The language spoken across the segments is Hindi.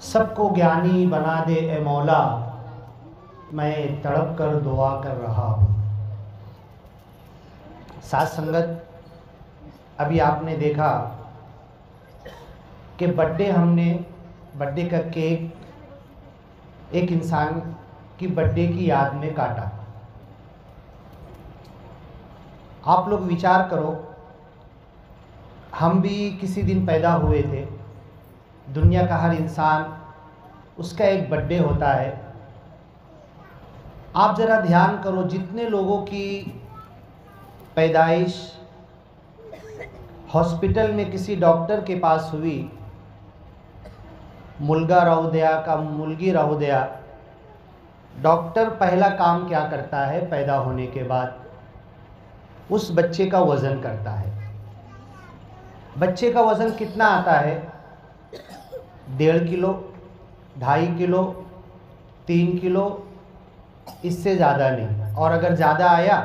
सबको ज्ञानी बना दे ए मौला, मैं तड़प कर दुआ कर रहा हूँ। साथ संगत, अभी आपने देखा कि बर्थडे का केक एक इंसान की बर्थडे की याद में काटा। आप लोग विचार करो, हम भी किसी दिन पैदा हुए थे। दुनिया का हर इंसान, उसका एक बर्थडे होता है। आप ज़रा ध्यान करो, जितने लोगों की पैदाइश हॉस्पिटल में किसी डॉक्टर के पास हुई, मुलगा राहू दया का मुलगी राहू दया, डॉक्टर पहला काम क्या करता है? पैदा होने के बाद उस बच्चे का वज़न करता है। बच्चे का वज़न कितना आता है? 1.5 किलो, 2.5 किलो, 3 किलो, इससे ज़्यादा नहीं। और अगर ज़्यादा आया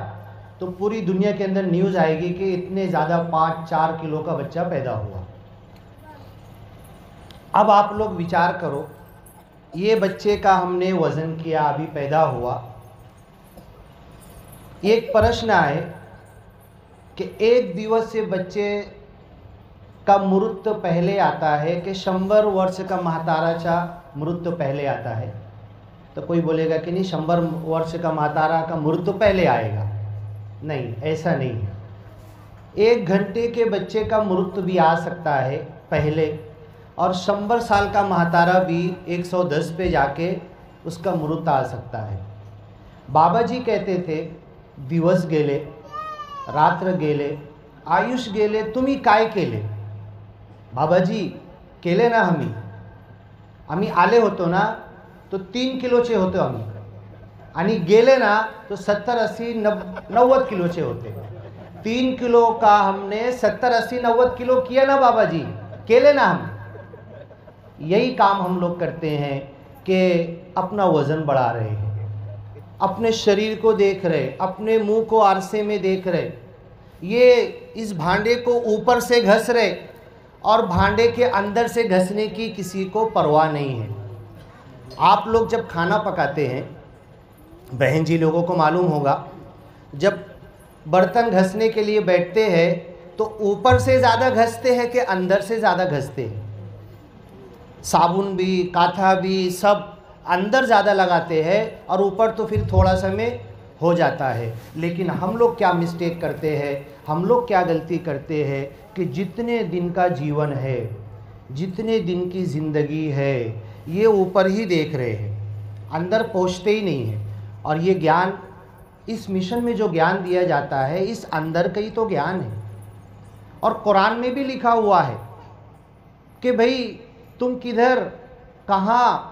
तो पूरी दुनिया के अंदर न्यूज़ आएगी कि इतने ज़्यादा 5-4 किलो का बच्चा पैदा हुआ। अब आप लोग विचार करो, ये बच्चे का हमने वज़न किया, अभी पैदा हुआ। एक प्रश्न आए कि एक दिवस से बच्चे का मृत्यु पहले आता है कि 100 वर्ष का म्हाताराचा मृत्यु पहले आता है? तो कोई बोलेगा कि नहीं, 100 वर्ष का म्हातारा का मृत्यु पहले आएगा। नहीं, ऐसा नहीं है। 1 घंटे के बच्चे का मृत्यु भी आ सकता है पहले, और 100 साल का म्हातारा भी 110 पे जाके उसका मृत्यु आ सकता है। बाबा जी कहते थे, दिवस गेले, रात्र गेले, आयुष गेले, तुम्ही काय केले? बाबाजी केले ना, आम्ही आले होतो ना तो 3 किलोचे होते आम्ही, आणि गेले ना तो 70, 80, 90 किलोचे होते। 3 किलो का हमने 70, 80, 90 किलो किया ना बाबाजी, केले ना हम। यही काम हम लोग करते हैं कि अपना वज़न बढ़ा रहे हैं, अपने शरीर को देख रहे, अपने मुंह को आरसे में देख रहे, ये इस भांडे को ऊपर से घस रहे और भांडे के अंदर से घसने की किसी को परवाह नहीं है। आप लोग जब खाना पकाते हैं, बहन जी लोगों को मालूम होगा, जब बर्तन घसने के लिए बैठते हैं तो ऊपर से ज़्यादा घसते हैं कि अंदर से ज़्यादा घसते हैं? साबुन भी, काथा भी, सब अंदर ज़्यादा लगाते हैं और ऊपर तो फिर थोड़ा सा में हो जाता है। लेकिन हम लोग क्या मिस्टेक करते हैं, हम लोग क्या गलती करते हैं कि जितने दिन का जीवन है, जितने दिन की ज़िंदगी है, ये ऊपर ही देख रहे हैं, अंदर पहुँचते ही नहीं हैं। और ये ज्ञान, इस मिशन में जो ज्ञान दिया जाता है, इस अंदर का ही तो ज्ञान है। और कुरान में भी लिखा हुआ है कि भाई तुम किधर, कहाँ,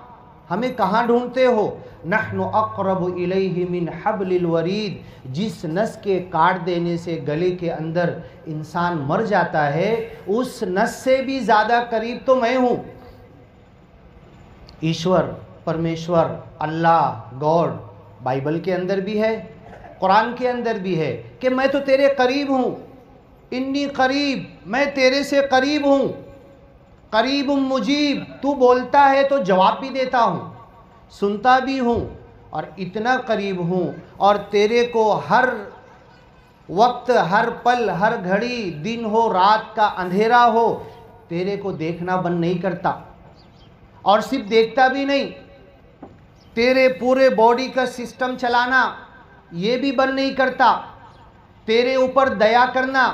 हमें कहाँ ढूंढते हो? नहनु अक़रबु इलैहि मिन हब्लिल वरीद। जिस नस के काट देने से गले के अंदर इंसान मर जाता है, उस नस से भी ज़्यादा करीब तो मैं हूँ। ईश्वर, परमेश्वर, अल्लाह, गॉड, बाइबल के अंदर भी है, कुरान के अंदर भी है कि मैं तो तेरे करीब हूँ। इन्नी करीब, मैं तेरे से करीब हूँ। करीब मुजीब, तू बोलता है तो जवाब भी देता हूँ, सुनता भी हूँ, और इतना करीब हूँ। और तेरे को हर वक्त, हर पल, हर घड़ी, दिन हो, रात का अंधेरा हो, तेरे को देखना बंद नहीं करता। और सिर्फ देखता भी नहीं, तेरे पूरे बॉडी का सिस्टम चलाना ये भी बंद नहीं करता। तेरे ऊपर दया करना,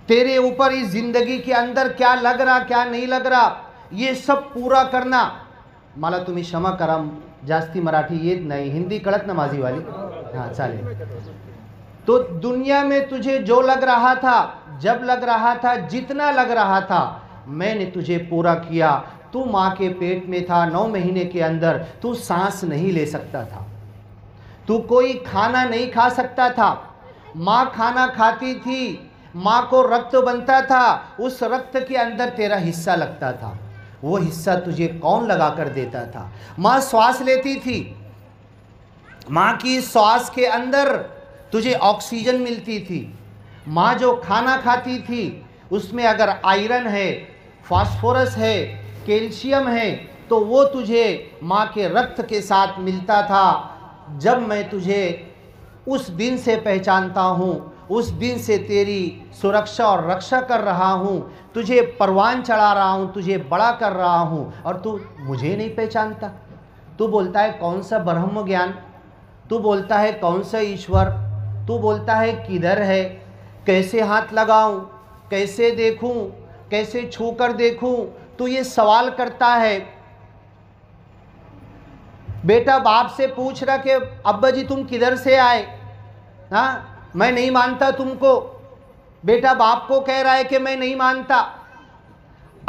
तेरे ऊपर इस ज़िंदगी के अंदर क्या लग रहा, क्या नहीं लग रहा, ये सब पूरा करना। मला तुम्ही क्षमा करा, जास्ती मराठी येत नाही, हिंदी कळत ना माझी वाली? हाँ चालेल। तो दुनिया में तुझे जो लग रहा था, जब लग रहा था, जितना लग रहा था, मैंने तुझे पूरा किया। तू माँ के पेट में था, 9 महीने के अंदर तू सांस नहीं ले सकता था, तू कोई खाना नहीं खा सकता था। माँ खाना खाती थी, माँ को रक्त बनता था, उस रक्त के अंदर तेरा हिस्सा लगता था। वो हिस्सा तुझे कौन लगा कर देता था? माँ श्वास लेती थी, माँ की श्वास के अंदर तुझे ऑक्सीजन मिलती थी। माँ जो खाना खाती थी उसमें अगर आयरन है, फास्फोरस है, कैल्शियम है तो वो तुझे माँ के रक्त के साथ मिलता था। जब मैं तुझे उस दिन से पहचानता हूँ, उस दिन से तेरी सुरक्षा और रक्षा कर रहा हूँ, तुझे परवान चढ़ा रहा हूँ, तुझे बड़ा कर रहा हूँ, और तू मुझे नहीं पहचानता। तू बोलता है कौन सा ब्रह्म ज्ञान, तू बोलता है कौन सा ईश्वर, तू बोलता है किधर है, कैसे हाथ लगाऊं, कैसे देखूं, कैसे छू कर देखूं, तू ये सवाल करता है। बेटा बाप से पूछ रहा कि अब्बा जी तुम किधर से आए, हाँ मैं नहीं मानता तुमको। बेटा बाप को कह रहा है कि मैं नहीं मानता।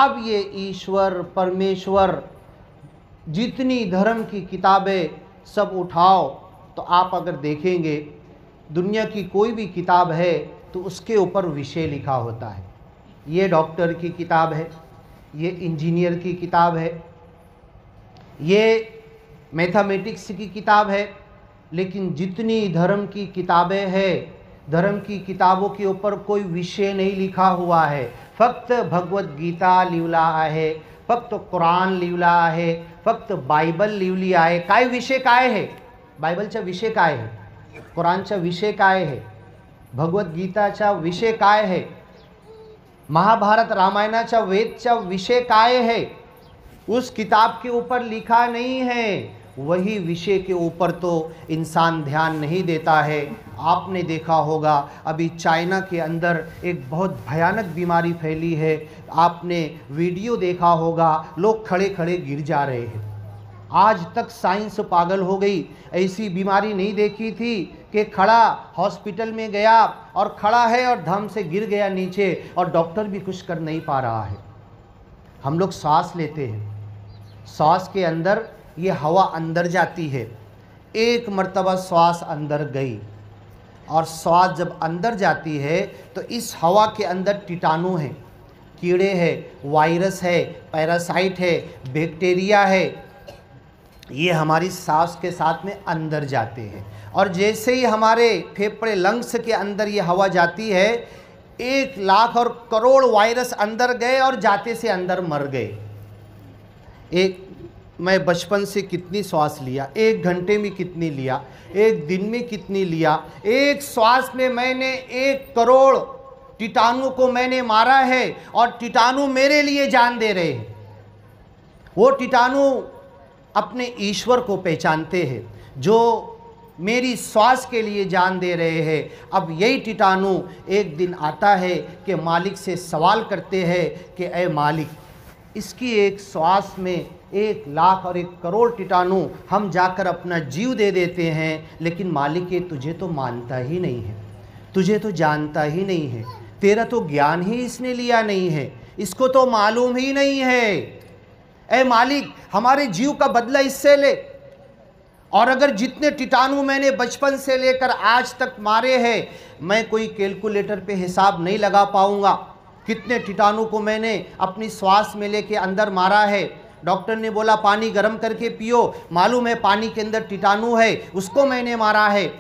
अब ये ईश्वर परमेश्वर जितनी धर्म की किताबें सब उठाओ तो आप अगर देखेंगे दुनिया की कोई भी किताब है तो उसके ऊपर विषय लिखा होता है। ये डॉक्टर की किताब है, ये इंजीनियर की किताब है, ये मैथमेटिक्स की किताब है, लेकिन जितनी धर्म की किताबें हैं, धर्म की किताबों के ऊपर कोई विषय नहीं लिखा हुआ है। फक्त भगवत गीता लिवला आहे, फक्त कुरान लिवला आहे, फक्त बायबल लिवली आहे। काय विषय काय आहे? बायबलचा विषय काय आहे? कुरानचा विषय काय आहे? भगवद्गीताचा विषय काय आहे? महाभारत रामायणाचा वेदचा विषय काय है? उस किताब के ऊपर लिखा नहीं है। वही विषय के ऊपर तो इंसान ध्यान नहीं देता है। आपने देखा होगा अभी चाइना के अंदर एक बहुत भयानक बीमारी फैली है। आपने वीडियो देखा होगा, लोग खड़े खड़े गिर जा रहे हैं। आज तक साइंस पागल हो गई। ऐसी बीमारी नहीं देखी थी कि खड़ा हॉस्पिटल में गया और खड़ा है और धम से गिर गया नीचे और डॉक्टर भी कुछ कर नहीं पा रहा है। हम लोग सांस लेते हैं, सांस के अंदर ये हवा अंदर जाती है। एक मर्तबा श्वास अंदर गई और श्वास जब अंदर जाती है तो इस हवा के अंदर कीटाणु है, कीड़े हैं, वायरस है, पैरासाइट है, बैक्टीरिया है। ये हमारी सांस के साथ में अंदर जाते हैं और जैसे ही हमारे फेफड़े लंग्स के अंदर ये हवा जाती है, 1 लाख और करोड़ वायरस अंदर गए और जाते से अंदर मर गए। मैं बचपन से कितनी श्वास लिया, 1 घंटे में कितनी लिया, 1 दिन में कितनी लिया, एक श्वास में मैंने 1 करोड़ कीटाणु को मैंने मारा है और कीटाणु मेरे लिए जान दे रहे हैं। वो कीटाणु अपने ईश्वर को पहचानते हैं जो मेरी श्वास के लिए जान दे रहे हैं। अब यही कीटाणु एक दिन आता है कि मालिक से सवाल करते हैं कि ऐ मालिक, इसकी एक श्वास में 1 लाख और 1 करोड़ कीटाणु हम जाकर अपना जीव दे देते हैं, लेकिन मालिक ये तुझे तो मानता ही नहीं है, तुझे तो जानता ही नहीं है, तेरा तो ज्ञान ही इसने लिया नहीं है, इसको तो मालूम ही नहीं है। ऐ मालिक, हमारे जीव का बदला इससे ले। और अगर जितने कीटाणु मैंने बचपन से लेकर आज तक मारे हैं, मैं कोई कैलकुलेटर पे हिसाब नहीं लगा पाऊंगा कितने कीटाणु को मैंने अपनी श्वास में लेके अंदर मारा है। डॉक्टर ने बोला पानी गर्म करके पियो, मालूम है पानी के अंदर कीटाणु है, उसको मैंने मारा है।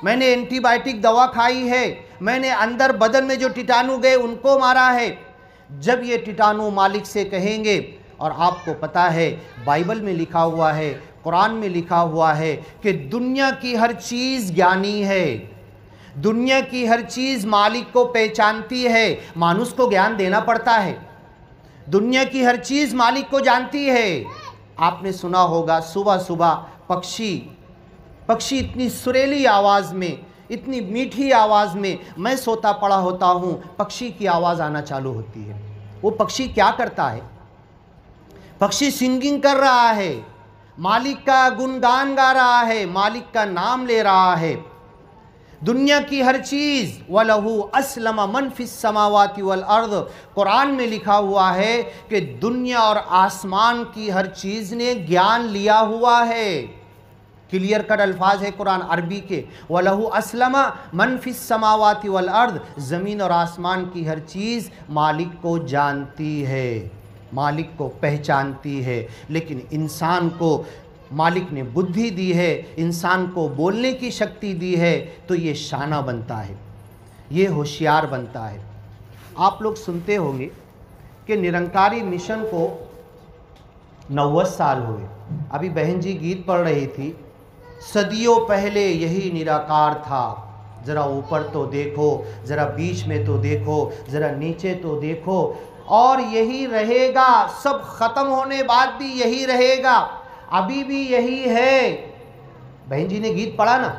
मैंने एंटीबायोटिक दवा खाई है, मैंने अंदर बदन में जो कीटाणु गए उनको मारा है। जब ये कीटाणु मालिक से कहेंगे, और आपको पता है बाइबल में लिखा हुआ है, कुरान में लिखा हुआ है कि दुनिया की हर चीज़ ज्ञानी है, दुनिया की हर चीज़ मालिक को पहचानती है, मानुष को ज्ञान देना पड़ता है। दुनिया की हर चीज़ मालिक को जानती है। आपने सुना होगा सुबह सुबह पक्षी इतनी सुरीली आवाज़ में, इतनी मीठी आवाज़ में, मैं सोता पड़ा होता हूँ, पक्षी की आवाज़ आना चालू होती है। वो पक्षी क्या करता है? पक्षी सिंगिंग कर रहा है, मालिक का गुणगान गा रहा है, मालिक का नाम ले रहा है। दुनिया की हर चीज़ वलहु अस्लम मन फिस समावाति वल अर्द, कुरान में लिखा हुआ है कि दुनिया और आसमान की हर चीज़ ने ज्ञान लिया हुआ है। क्लियर कट अल्फाज है कुरान अरबी के, वलहु अस्लम मन फिस समावाति वल अर्द, ज़मीन और आसमान की हर चीज़ मालिक को जानती है, मालिक को पहचानती है। लेकिन इंसान को मालिक ने बुद्धि दी है, इंसान को बोलने की शक्ति दी है, तो ये शाना बनता है, ये होशियार बनता है। आप लोग सुनते होंगे कि निरंकारी मिशन को 90 साल हुए। अभी बहन जी गीत पढ़ रही थी, सदियों पहले यही निराकार था, ज़रा ऊपर तो देखो, ज़रा बीच में तो देखो, ज़रा नीचे तो देखो, और यही रहेगा, सब ख़त्म होने बाद भी यही रहेगा, अभी भी यही है। बहन जी ने गीत पढ़ा ना,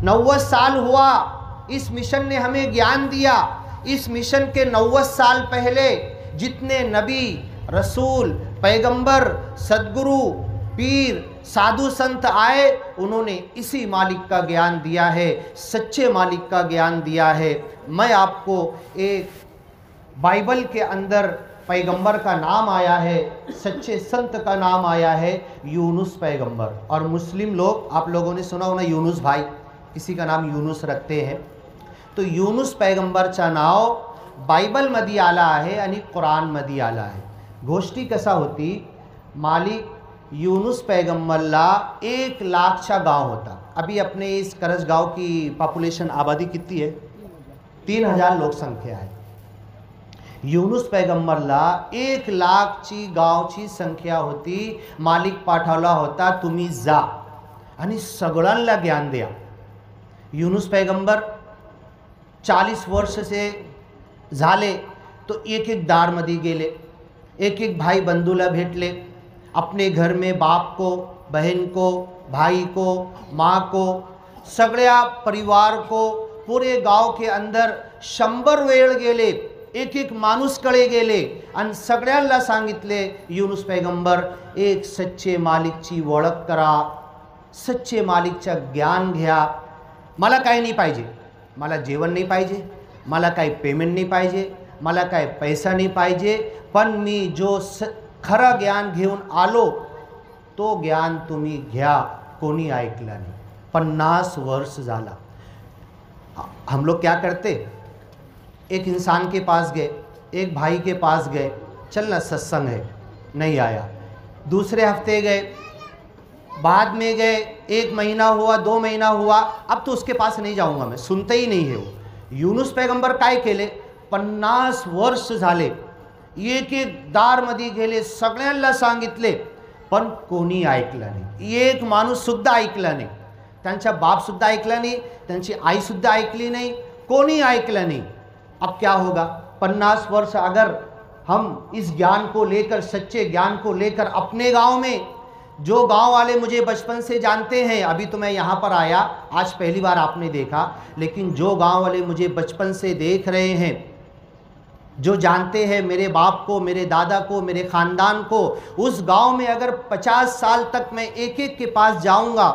90 साल हुआ, इस मिशन ने हमें ज्ञान दिया। इस मिशन के 90 साल पहले जितने नबी, रसूल, पैगंबर, सदगुरु, पीर, साधु संत आए, उन्होंने इसी मालिक का ज्ञान दिया है, सच्चे मालिक का ज्ञान दिया है। मैं आपको एक बाइबल के अंदर पैगंबर का नाम आया है, सच्चे संत का नाम आया है, यूनुस पैगंबर। और मुस्लिम लोग, आप लोगों ने सुना होना यूनुस भाई, किसी का नाम यूनुस रखते हैं। तो यूनुस पैगंबरचा नाव बायबलमध्ये आला आहे आणि कुराणमध्ये आला आहे। गोष्टी कसा होती, मालिक यूनुस पैगंबरला 1 लाखचा गांव होता। अभी अपने इस करज गांव की पॉपुलेशन आबादी कितनी है? 3000 लोकसंख्या आहे। यूनुस पैगंबरला 1 लाखची गावची संख्या होती। मालिक पाठवला होता, तुम्ही जा आणि सगळ्यांना ज्ञान द्या। यूनुस पैगंबर 40 वर्ष से झाले तो एक एक दारमध्ये गेले, एक एक भाई बंधूला भेटले, अपने घर में बाप को, बहन को, भाई को, माँ को, सगळ्या परिवार को, पूरे गाव के अंदर 100 वेळ गेले, एक एक माणूसकडे गेले आणि सगळ्यांना सांगितले, यूनुस पैगंबर एक सच्चे मालिकची ओळख करा, सच्चे मालिकचा ज्ञान घ्या। मला काय नाही पाहिजे, मला जेवण नाही पाहिजे, मला काय पेमेंट नाही पाहिजे, मला काय पैसा नाही पाहिजे, पण मी जो खरं ज्ञान घेऊन आलो तो ज्ञान तुम्ही घ्या। कोणी ऐकलं नाही। 50 वर्ष झाला। हम लोग क्या करते, एक इंसान के पास गए, एक भाई के पास गए, चलना सत्संग है, नहीं आया। दूसरे हफ्ते गए, बाद में गए, 1 महीना हुआ, 2 महीना हुआ, अब तो उसके पास नहीं जाऊंगा मैं, सुनते ही नहीं है वो। यूनुस पैगंबर काय केले, 50 वर्ष झाले, एक एक दारमध्ये गेले, सगळ्यांना सांगितले, पण कोणी ऐकलं नाही। एक माणूस सुद्धा ऐकला नाही, त्यांचा बाप सुद्धा ऐकला नहीं, त्यांची आई सुद्धा ऐकली नहीं, कोणी ऐकलं नहीं। अब क्या होगा, 50 वर्ष अगर हम इस ज्ञान को लेकर, सच्चे ज्ञान को लेकर अपने गांव में, जो गांव वाले मुझे बचपन से जानते हैं, अभी तो मैं यहाँ पर आया, आज पहली बार आपने देखा, लेकिन जो गांव वाले मुझे बचपन से देख रहे हैं, जो जानते हैं मेरे बाप को, मेरे दादा को, मेरे ख़ानदान को, उस गांव में अगर 50 साल तक मैं एक एक के पास जाऊंगा,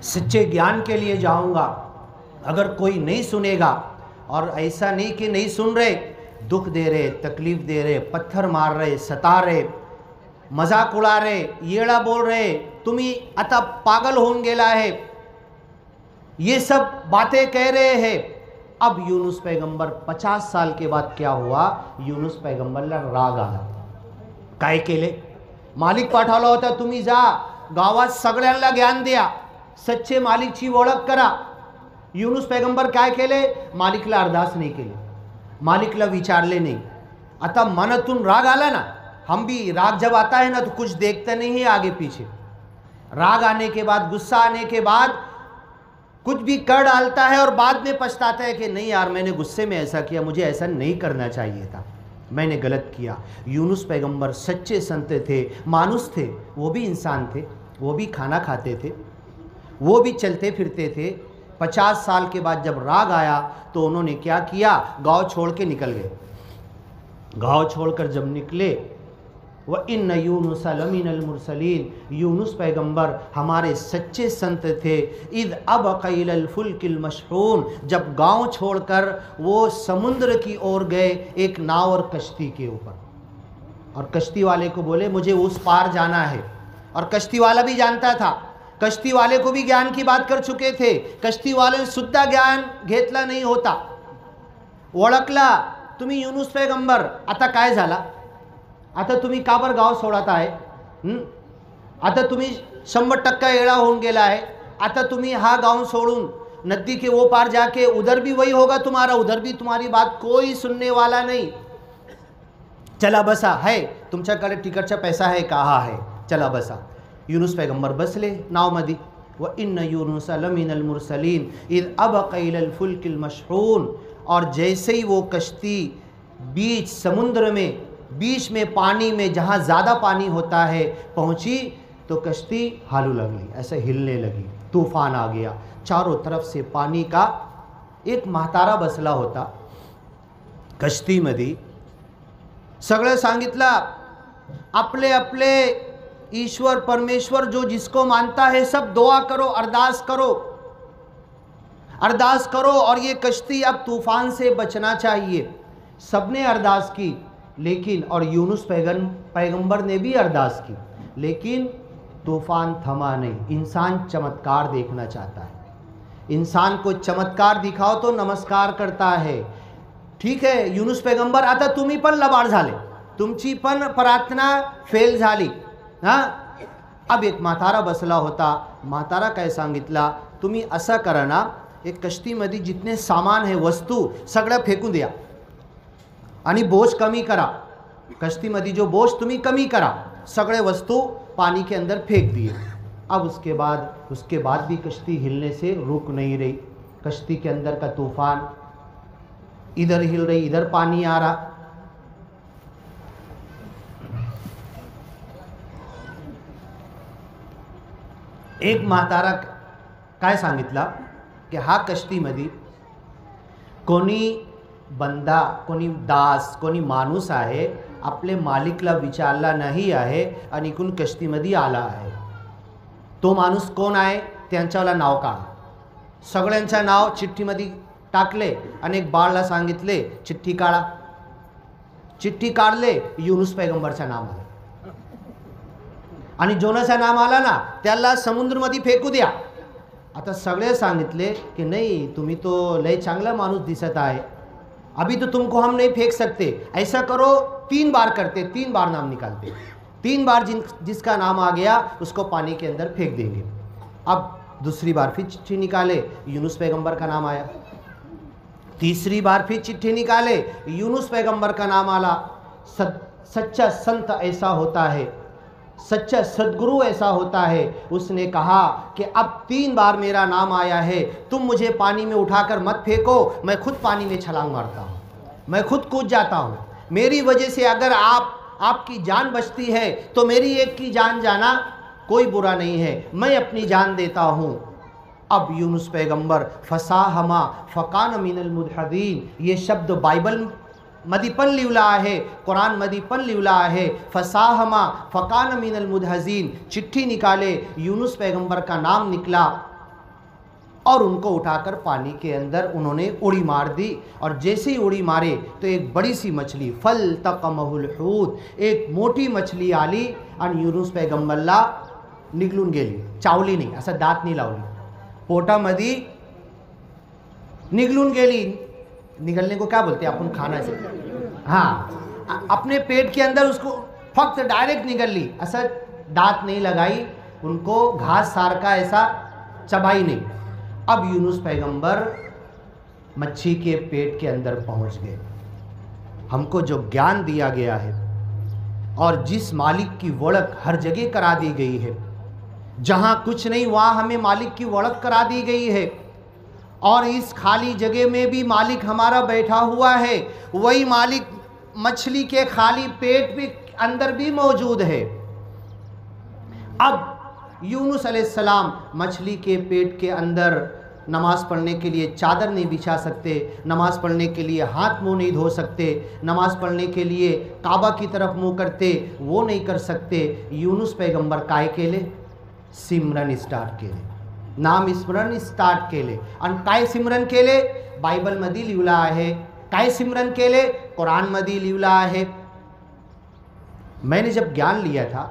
सच्चे ज्ञान के लिए जाऊंगा, अगर कोई नहीं सुनेगा, और ऐसा नहीं कि नहीं सुन रहे, दुख दे रहे, तकलीफ दे रहे, पत्थर मार रहे, सता रहे, मजाक उड़ा रहे, येड़ा बोल रहे, तुम्ही आता पागल होऊन गेला है, ये सब बातें कह रहे हैं। अब यूनुस पैगंबर 50 साल के बाद क्या हुआ, यूनुस पैगंबरला राग आला। काय केले, मालिक पाठवला होता, तुम्ही जा गावात सगळ्यांना ज्ञान द्या, सच्चे मालिकची ओळख करा। यूनुस पैगंबर काय केले, मालिकला अरदास नहीं केले, मालिकला विचारले नहीं। आता मनातून राग आला ना, हम भी राग जब आता है ना तो कुछ देखते नहीं है आगे पीछे। राग आने के बाद, गुस्सा आने के बाद कुछ भी कर डालता है और बाद में पछताता है कि नहीं यार, मैंने गुस्से में ऐसा किया, मुझे ऐसा नहीं करना चाहिए था, मैंने गलत किया। यूनुस पैगंबर सच्चे संत थे, मानुस थे, वो भी इंसान थे, वो भी खाना खाते थे, वो भी चलते फिरते थे। 50 साल के बाद जब राग आया तो उन्होंने क्या किया, गांव छोड़ के निकल गए। गांव छोड़कर जब निकले, वह इन्न यूनुस लमिनल मुरसलीन, यूनुस पैगंबर हमारे सच्चे संत थे। इद अब कैलल फुल्किल मशहून, जब गांव छोड़कर वो समुद्र की ओर गए, एक नाव और कश्ती के ऊपर, और कश्ती वाले को बोले मुझे उस पार जाना है। और कश्ती वाला भी जानता था, कश्ती वाले को भी ज्ञान की बात कर चुके थे, कश्ती वाले सुद्धा ज्ञान घेतला नहीं होता। ओळखला, तुम्ही यूनुस पैगंबर, आता काय झाला, आता तुम्ही का बरं गाव सोडत आहे, आता तुम्ही 100% येळा होऊन गेला आहे, आता तुम्ही हा गाव सोडून नदी के वो पार जाके उधर भी वही होगा तुम्हारा, उधर भी तुम्हारी बात कोई सुनने वाला नहीं। चला बसा है, तुमच्याकडे तिकडचा पैसा है, कहा है, चला बसा। यूनुस पैगंबर बसले नावमध्ये। व इन्न यूनुस लमिनल मुरसलीन इद अबक़ इलल फुल्किल मशहून। और जैसे ही वो कश्ती बीच समुद्र में, बीच में पानी में, जहाँ ज़्यादा पानी होता है, पहुँची तो कश्ती हालू लगली, ऐसे हिलने लगी। तूफान आ गया, चारों तरफ से पानी का। एक म्हातारा बसला होता कश्तीमध्ये। सगळं सांगितलं, आपले आपले ईश्वर परमेश्वर जो जिसको मानता है सब दुआ करो, अरदास करो, अरदास करो। और ये कश्ती अब तूफान से बचना चाहिए। सबने अरदास की, लेकिन और यूनुस पैगंबर ने भी अरदास की, लेकिन तूफान थमा नहीं। इंसान चमत्कार देखना चाहता है, इंसान को चमत्कार दिखाओ तो नमस्कार करता है। ठीक है, यूनुस पैगंबर, आता तुम्ही पण लबाड झाले, तुमची पण प्रार्थना फेल झाली। हां, अब एक म्हातारा बसला होता। म्हातारा काय सांगितला, तुम्ही असं करा ना, एक कश्तीमध्ये जितने सामान है, वस्तू सगळं फेकून द्या आणि बोझ कमी करा। कश्तीमध्ये जो बोझ तुम्ही कमी करा, सगळे वस्तू पानी के अंदर फेंक दिए। अब उसके बाद भी कश्ती हिलने से रुक नहीं रही। कश्ती के अंदर का तूफान इधर हिल रही, इधर पानी आ रहा। एक म्हातारा काय सांगितला की हा कश्तीमध्ये कोणी बंदा, कोणी दास, कोणी माणूस आहे, आपले मालिकला विचारला नाही आहे आणि इकडून कश्तीमध्ये आला आहे। तो माणूस कोण आहे, त्यांच्याला नाव काढा। सगळ्यांचं नाव चिठ्ठीमध्ये टाकले आणि एक बाळला सांगितले चिठ्ठी काढा। चिठ्ठी काढले, यूनुस पैगंबरचं नाव आलं आणि जोनाचं नाम आला ना, त्याला समुद्रमध्ये फेकू द्या। आता सगळे सांगितले की नाही, तुम्ही तो लय चांगला माणूस दिसत आहे, अभी तो तुमको हम नहीं फेंक सकते, ऐसा करो 3 बार करते, 3 बार नाम निकालते, 3 बार जिसका नाम आ गया उसको पानी के अंदर फेंक देंगे। अब दूसरी बार फिर चिट्ठी निकाले, यूनुस पैगंबर का नाम आया। तीसरी बार फिर चिट्ठी निकाले, यूनुस पैगंबर का नाम आला। सच्चा संत ऐसा होता है, सच्चा सदगुरु ऐसा होता है। उसने कहा कि अब 3 बार मेरा नाम आया है, तुम मुझे पानी में उठाकर मत फेंको, मैं खुद पानी में छलांग मारता हूँ, मैं खुद कूद जाता हूँ। मेरी वजह से अगर आपकी जान बचती है तो मेरी एक की जान जाना कोई बुरा नहीं है, मैं अपनी जान देता हूँ। अब यूनुस पैगंबर फसाहमा फ़कान मिनल मुदहदीन, ये शब्द बाइबल मध्ये पण लिहिला आहे, कुरान मध्ये पण लिहिला आहे। फसाहमा फ़कान मिनल मुदहजीन, चिट्ठी निकाले, यूनुस पैगंबर का नाम निकला और उनको उठाकर पानी के अंदर उन्होंने उड़ी मार दी। और जैसे ही उड़ी मारे तो एक बड़ी सी मछली, फल्तक़महुल हूत, एक मोठी मछली आली आणि यूनुस पैगंबरला निघलून गेली, चावली नाही, असं दात नाही लावली, पोटामध्ये निघलून गेली। निगलने को क्या बोलते हैं अपन, खाना से, हाँ, अपने पेट के अंदर उसको फक्त डायरेक्ट निगल ली, ऐसा दांत नहीं लगाई, उनको घास सारखा ऐसा चबाई नहीं। अब यूनुस पैगंबर मच्छी के पेट के अंदर पहुंच गए। हमको जो ज्ञान दिया गया है और जिस मालिक की वड़क हर जगह करा दी गई है, जहाँ कुछ नहीं वहाँ हमें मालिक की वड़क करा दी गई है। और इस खाली जगह में भी मालिक हमारा बैठा हुआ है, वही मालिक मछली के खाली पेट के अंदर भी मौजूद है। अब यूनुस अलैहिस्सलाम मछली के पेट के अंदर नमाज़ पढ़ने के लिए चादर नहीं बिछा सकते, नमाज़ पढ़ने के लिए हाथ मुंह नहीं धो सकते, नमाज़ पढ़ने के लिए काबा की तरफ मुंह करते, वो नहीं कर सकते। यूनुस पैगंबर काय केले, सिमरन स्टार्ट केले, नाम स्मरण स्टार्ट केले। आणि काय सिमरन केले, बायबलमध्ये लिहिलं आहे। काय सिमरन केले, कुरानमध्ये लिहिलं आहे। मैंने जब ज्ञान लिया था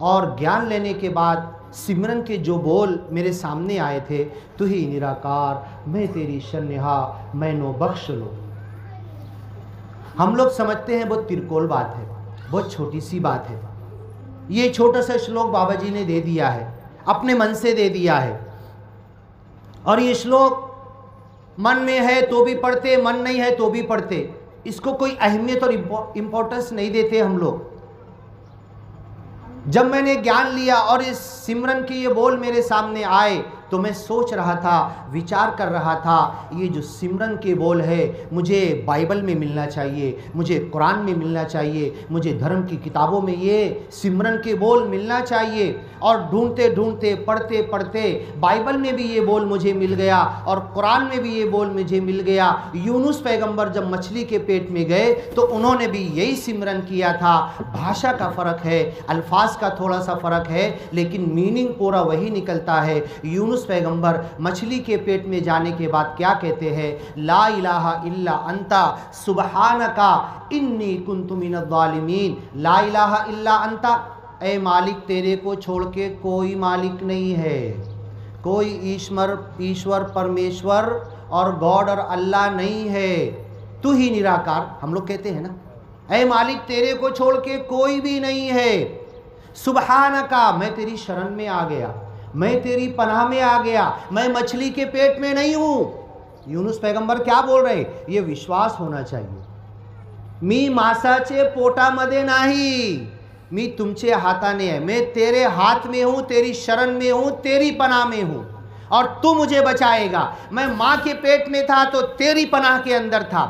और ज्ञान लेने के बाद सिमरन के जो बोल मेरे सामने आए थे, तू ही निराकार, मैं तेरी शन्हा, मैनो बख्श लो। हम लोग समझते हैं बहुत तिरकोल बात है, बहुत छोटी सी बात है। ये छोटा सा श्लोक बाबा जी ने दे दिया है, अपने मन से दे दिया है। और ये श्लोक मन में है तो भी पढ़ते, मन नहीं है तो भी पढ़ते, इसको कोई अहमियत और इम्पोर्टेंस नहीं देते हम लोग। जब मैंने ज्ञान लिया और इस सिमरन के ये बोल मेरे सामने आए तो मैं सोच रहा था, विचार कर रहा था, ये जो सिमरन के बोल है मुझे बाइबल में मिलना चाहिए, मुझे कुरान में मिलना चाहिए, मुझे धर्म की किताबों में ये सिमरन के बोल मिलना चाहिए। और ढूंढते ढूंढते, पढ़ते पढ़ते बाइबल में भी ये बोल मुझे मिल गया और कुरान में भी ये बोल मुझे मिल गया। यूनुस पैगंबर जब मछली के पेट में गए तो उन्होंने भी यही सिमरन किया था। भाषा का फ़र्क है, अल्फाज का थोड़ा सा फ़र्क है, लेकिन मीनिंग पूरा वही निकलता है। यूनुस पैगंबर मछली के पेट में जाने के बाद क्या कहते हैं? ला इलाहा इल्ला अंता सुबहानका इन्नी कुन्तु मिनज़ ज़ालिमीन। ला इलाहा इल्ला अंता, ऐ मालिक तेरे को छोड़ के कोई मालिक नहीं है, कोई ईश्वर परमेश्वर और गॉड और अल्लाह नहीं है, तू ही निराकार। हम लोग कहते हैं ना, ऐ मालिक तेरे को छोड़ के कोई भी नहीं है। सुबहानका, मैं तेरी शरण में आ गया, मैं तेरी पनाह में आ गया, मैं मछली के पेट में नहीं हूं। यूनुस पैगंबर क्या बोल रहे? ये विश्वास होना चाहिए, मी मासाचे पोटामध्ये नाही, मी तुमचे हाताने है, मैं तेरे हाथ में हूं, तेरी शरण में हूं, तेरी पनाह में हूं और तू मुझे बचाएगा। मैं माँ के पेट में था तो तेरी पनाह के अंदर था,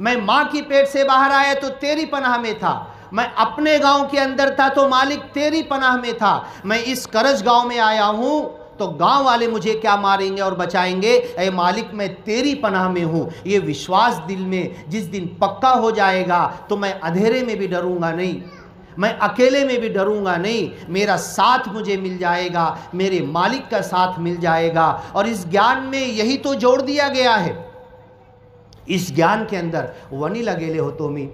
मैं माँ की पेट से बाहर आया तो तेरी पनाह में था, मैं अपने गांव के अंदर था तो मालिक तेरी पनाह में था, मैं इस करज गांव में आया हूं तो गांव वाले मुझे क्या मारेंगे और बचाएंगे? ऐ मालिक मैं तेरी पनाह में हूं। ये विश्वास दिल में जिस दिन पक्का हो जाएगा तो मैं अंधेरे में भी डरूंगा नहीं, मैं अकेले में भी डरूंगा नहीं, मेरा साथ मुझे मिल जाएगा, मेरे मालिक का साथ मिल जाएगा। और इस ज्ञान में यही तो जोड़ दिया गया है। इस ज्ञान के अंदर वनी लगेले हो तो मी,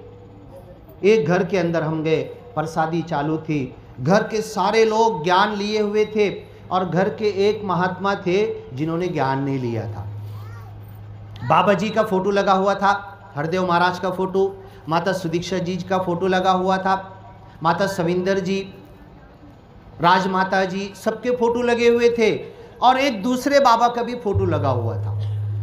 एक घर के अंदर हम गए, प्रसादी चालू थी, घर के सारे लोग ज्ञान लिए हुए थे और घर के एक महात्मा थे जिन्होंने ज्ञान नहीं लिया था। बाबा जी का फोटो लगा हुआ था, हरदेव महाराज का फोटो, माता सुदीक्षा जी का फोटो लगा हुआ था, माता सविंदर जी, राजमाता जी, सबके फोटो लगे हुए थे और एक दूसरे बाबा का भी फोटो लगा हुआ था।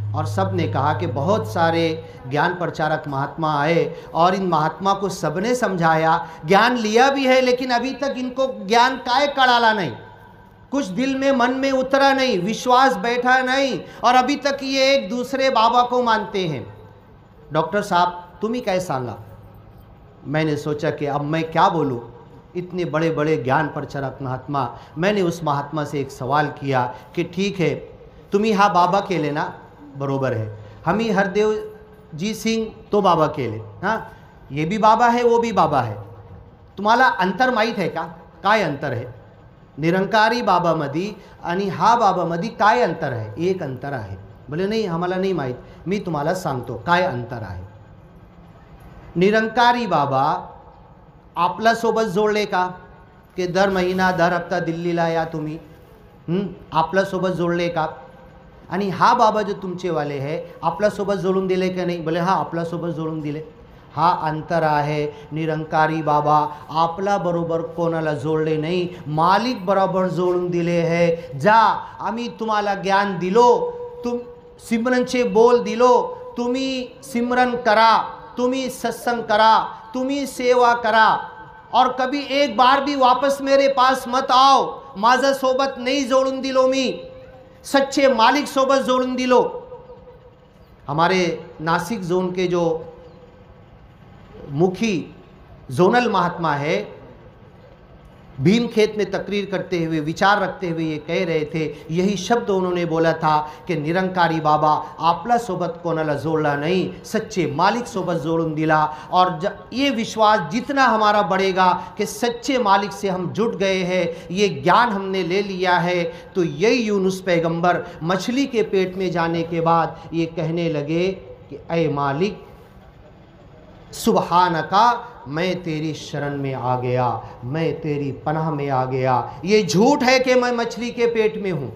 और सब ने कहा कि बहुत सारे ज्ञान प्रचारक महात्मा आए और इन महात्मा को सबने समझाया, ज्ञान लिया भी है लेकिन अभी तक इनको ज्ञान काय कड़ाला नहीं, कुछ दिल में मन में उतरा नहीं, विश्वास बैठा नहीं और अभी तक ये एक दूसरे बाबा को मानते हैं। डॉक्टर साहब तुम्ही काय सांगा? मैंने सोचा कि अब मैं क्या बोलूँ, इतने बड़े बड़े ज्ञान प्रचारक महात्मा। मैंने उस महात्मा से एक सवाल किया कि ठीक है तुम्ही हा बाबा केले ना, बरोबर है, हम ही हरदेव जी सिंग तो बाबा केले, हाँ ये भी बाबा है वो भी बाबा है, तुम्हाला अंतर माहीत आहे का? काय अंतर आहे? निरंकारी बाबामध्ये आणि हा बाबामध्ये काय अंतर आहे? एक अंतर आहे. बोले नाही आम्हाला नाही माहीत, मी तुम्हाला सांगतो काय अंतर आहे. निरंकारी बाबा आपला सोबत जोडले का? की दर महिना दर हप्ता दिल्लीला या तुम्ही, आपला सोबत जोडले का? आणि हा बाबा जो तुमचेवाले है आपला सोबत जोडून दिले का नाही? बोले हां आपला सोबत जोडून दिले. हा अंतर आहे. निरंकारी बाबा आपला बरोबर कोणाला जोडले नाही, मालिक बरोबर जोडून दिले है. जा आम्ही तुम्हाला ज्ञान दिलो, तुम सिमरनचे बोल दिलो, तुम्ही सिमरन करा, तुम्ही सत्संग करा, तुम्ही सेवा करा और कभी एक बार भी वापस मेरे पास मत आओ. माझा सोबत नहीं जोडून दिलो, मी सच्चे मालिक सोबत जोडून दिलो. हमारे नासिक जोन के जो मुखी जोनल महात्मा है, भीमखेत में तकरीर करते हुए विचार रखते हुए ये कह रहे थे, यही शब्द उन्होंने बोला था कि निरंकारी बाबा आपला सोबत कोणाला जोड़ला नहीं, सच्चे मालिक सोबत जोड़ून दिला. और ये विश्वास जितना हमारा बढ़ेगा कि सच्चे मालिक से हम जुट गए हैं, ये ज्ञान हमने ले लिया है, तो यही यूनुस पैगंबर मछली के पेट में जाने के बाद ये कहने लगे कि ऐ मालिक सुबहानका, मैं तेरी शरण में आ गया, मैं तेरी पनाह में आ गया. ये झूठ है कि मैं मछली के पेट में हूँ,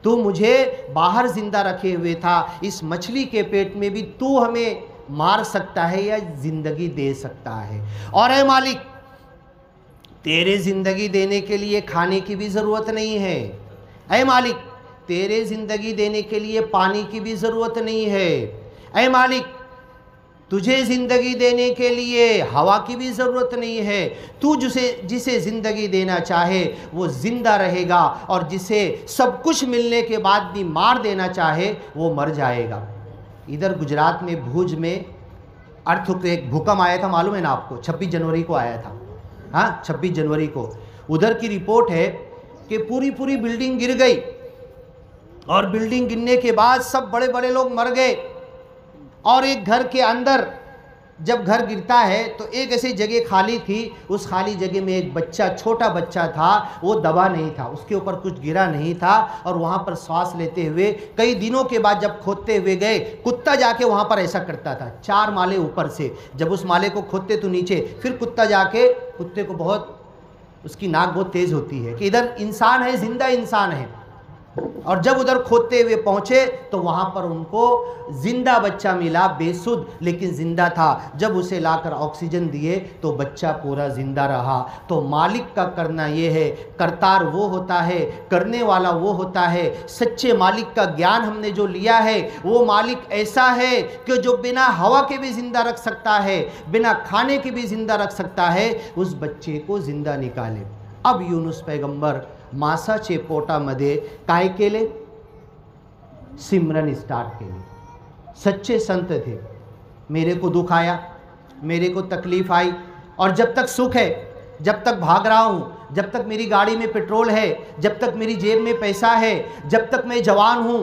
तू मुझे बाहर जिंदा रखे हुए था, इस मछली के पेट में भी तू हमें मार सकता है या जिंदगी दे सकता है. और ऐ मालिक तेरे जिंदगी देने के लिए खाने की भी ज़रूरत नहीं है. ऐ मालिक तेरे ज़िंदगी देने के लिए पानी की भी ज़रूरत नहीं है। ऐ मालिक, तुझे ज़िंदगी देने के लिए हवा की भी ज़रूरत नहीं है। तू जिसे ज़िंदगी देना चाहे वो ज़िंदा रहेगा, और जिसे सब कुछ मिलने के बाद भी मार देना चाहे वो मर जाएगा। इधर गुजरात में भुज में अर्थक्वेक भूकंप आया था, मालूम है ना आपको? 26 जनवरी को आया था। हाँ, 26 जनवरी को। उधर की रिपोर्ट है कि पूरी बिल्डिंग गिर गई, और बिल्डिंग गिरने के बाद सब बड़े बड़े लोग मर गए। और एक घर के अंदर जब घर गिरता है तो एक ऐसी जगह खाली थी, उस खाली जगह में एक बच्चा, छोटा बच्चा था, वो दबा नहीं था, उसके ऊपर कुछ गिरा नहीं था, और वहाँ पर सांस लेते हुए कई दिनों के बाद जब खोदते हुए गए, कुत्ता जाके वहाँ पर ऐसा करता था। 4 माले ऊपर से जब उस माले को खोदते तो नीचे, फिर कुत्ता जाके, कुत्ते को बहुत, उसकी नाक बहुत तेज़ होती है कि इधर इंसान है, जिंदा इंसान है, और जब उधर खोदते हुए पहुंचे तो वहां पर उनको जिंदा बच्चा मिला, बेसुध लेकिन जिंदा था। जब उसे लाकर ऑक्सीजन दिए तो बच्चा पूरा जिंदा रहा। तो मालिक का करना ये है, करतार वो होता है, करने वाला वो होता है। सच्चे मालिक का ज्ञान हमने जो लिया है, वो मालिक ऐसा है कि जो बिना हवा के भी जिंदा रख सकता है, बिना खाने के भी जिंदा रख सकता है। उस बच्चे को जिंदा निकाले। अब यूनुस पैगंबर मासाचे पोटामध्ये काय केले? सिमरन स्टार्ट केली। सच्चे संत थे। मेरे को दुख आया, मेरे को तकलीफ आई, और जब तक सुख है, जब तक भाग रहा हूँ, जब तक मेरी गाड़ी में पेट्रोल है, जब तक मेरी जेब में पैसा है, जब तक मैं जवान हूँ,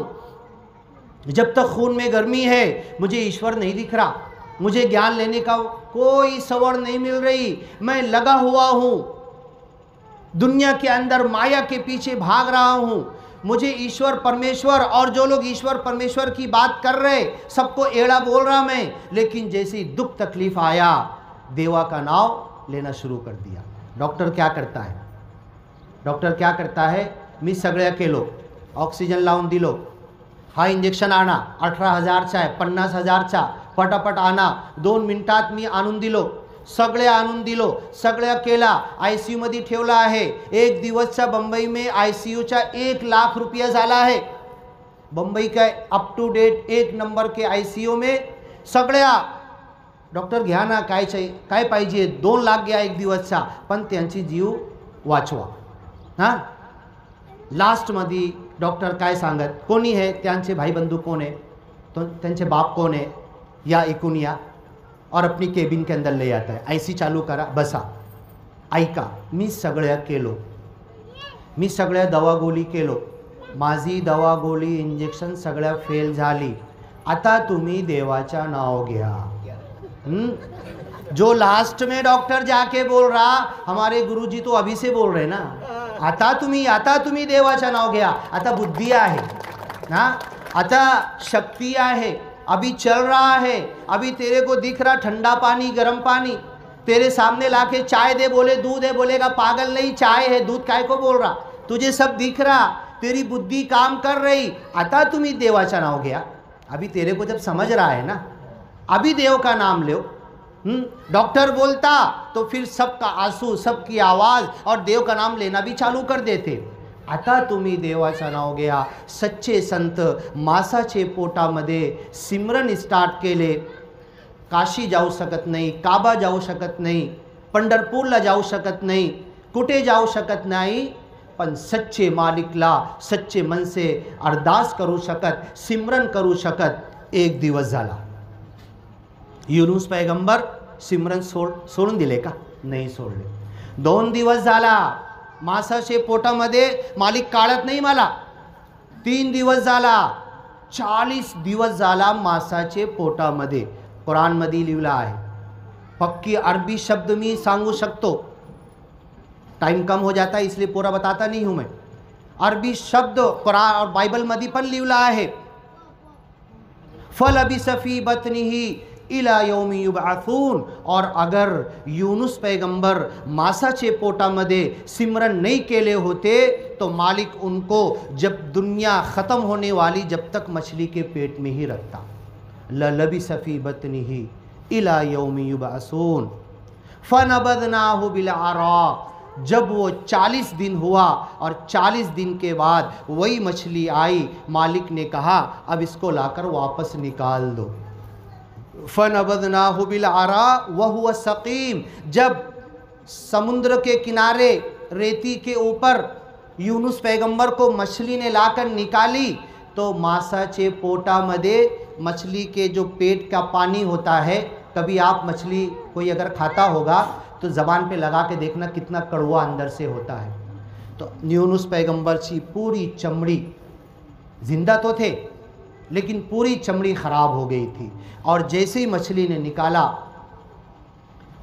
जब तक खून में गर्मी है, मुझे ईश्वर नहीं दिख रहा, मुझे ज्ञान लेने का कोई सवड़ नहीं मिल रही। मैं लगा हुआ हूँ, दुनिया के अंदर माया के पीछे भाग रहा हूँ। मुझे ईश्वर परमेश्वर, और जो लोग ईश्वर परमेश्वर की बात कर रहे, सबको एड़ा बोल रहा मैं, लेकिन जैसे ही दुख तकलीफ आया, देवा का नाम लेना शुरू कर दिया। डॉक्टर क्या करता है? डॉक्टर क्या करता है? मी सगळ्या केलो, ऑक्सीजन लावून दिलो, हा इंजेक्शन आणा, 18,000चा आहे, 50,000चा, पटापट आणा, 2 मिनिटात मी आणून दिलो, सगळ्या आणून दिलो, सगळ्या केला, ICU मध्ये ठेवला आहे। एक दिवसचा बंबई में ICUचा 1 लाख रुपया झाला आहे। बंबई का अप टू डेट 1 नंबर के ICU में सगळ्या डॉक्टर घ्या ना, काय पाहिजे, 2 लाख घ्या एक दिवसचा, पण त्यांची जीव वाचवा। हां, लास्टमध्ये डॉक्टर काय सांगत, कोणी आहे त्यांचे भाईबंधू कोण आहे, तो त्यांचे बाप कोण आहे, या ऐकून या, और अपनी केबिन के अंदर ले आता है। ऐसी चालू करा, बसा, ऐका, मी सगळ्या केलो, मी सगळ्या दवा गोळी केलो, माझी दवा गोळी इंजेक्शन सगळ्या फेल झाली, आता तुम्ही देवाचा नाव घ्या। जो लास्ट में डॉक्टर जाके बोल रहा, हमारे गुरुजी तो अभी से बोल रहे ना, आता तुम्ही देवाचा नाव घ्या। आता बुद्धी आहे ना, आता शक्ति आहे, अभी चल रहा है, अभी तेरे को दिख रहा ठंडा पानी, गर्म पानी तेरे सामने लाके चाय दे, बोले दूध है, बोलेगा पागल नहीं, चाय है, दूध काय को बोल रहा, तुझे सब दिख रहा, तेरी बुद्धि काम कर रही, आता तुम्ही देवाचा नाव घ्या। अभी तेरे को जब समझ रहा है ना, अभी देव का नाम लो। डॉक्टर बोलता तो फिर सबका आंसू, सबकी आवाज़ और देव का नाम लेना भी चालू कर देते। आता तुम्ही देवाचं नाव घ्या। सच्चे संत मासाचे पोटामध्ये सिमरन स्टार्ट केले। काशी जाऊ शकत नाही, काबा जाऊ शकत नाही, पंढरपूरला जाऊ शकत नाही, कुठे जाऊ शकत नाही, पण सच्चे मालिकला सच्चे मन से अरदास करू शकत, सिमरन करू शकत एक दिवस झाला। युनुस पैगंबर सिमरन सोडून दिले का? नाही सोडले। 2 दिवस झाला मासाचे पोटामध्ये, मालिक काढत नाही मला। 3 दिवस झाला, 40 दिवस झाला मासाचे पोटामध्ये। कुरान मध्ये लिहिलं आहे। पक्की अरबी शब्द मी सांगू शकतो, टाइम कम हो जाता है इसलिए पूरा बताता नहीं हूं मैं। अरबी शब्द कुरान और बाइबल मध्ये पण लिहिलं आहे। फलबिस फी बतनिही इला यौमी युबअसून। और अगर यूनुस पैगंबर मासाचे पोटामध्ये सिमरन नहीं केले होते तो मालिक उनको जब दुनिया ख़त्म होने वाली जब तक मछली के पेट में ही रखता। ललबिस फी बतनिही इला यौमी युबअसून फनबदनाहु बिलअराक। जब वो 40 दिन हुआ और 40 दिन के बाद वही मछली आई, मालिक ने कहा अब इसको लाकर वापस निकाल दो। फनबदनाहु बिल आरा वहुव सकीम, जब समुद्र के किनारे रेती के ऊपर यूनुस पैगंबर को मछली ने लाकर निकाली तो मासाचे पोटामध्ये, मछली के जो पेट का पानी होता है, कभी आप मछली कोई अगर खाता होगा तो ज़बान पे लगा के देखना कितना कड़वा अंदर से होता है। तो यूनुस पैगंबर की पूरी चमड़ी, जिंदा तो थे लेकिन पूरी चमड़ी ख़राब हो गई थी, और जैसे ही मछली ने निकाला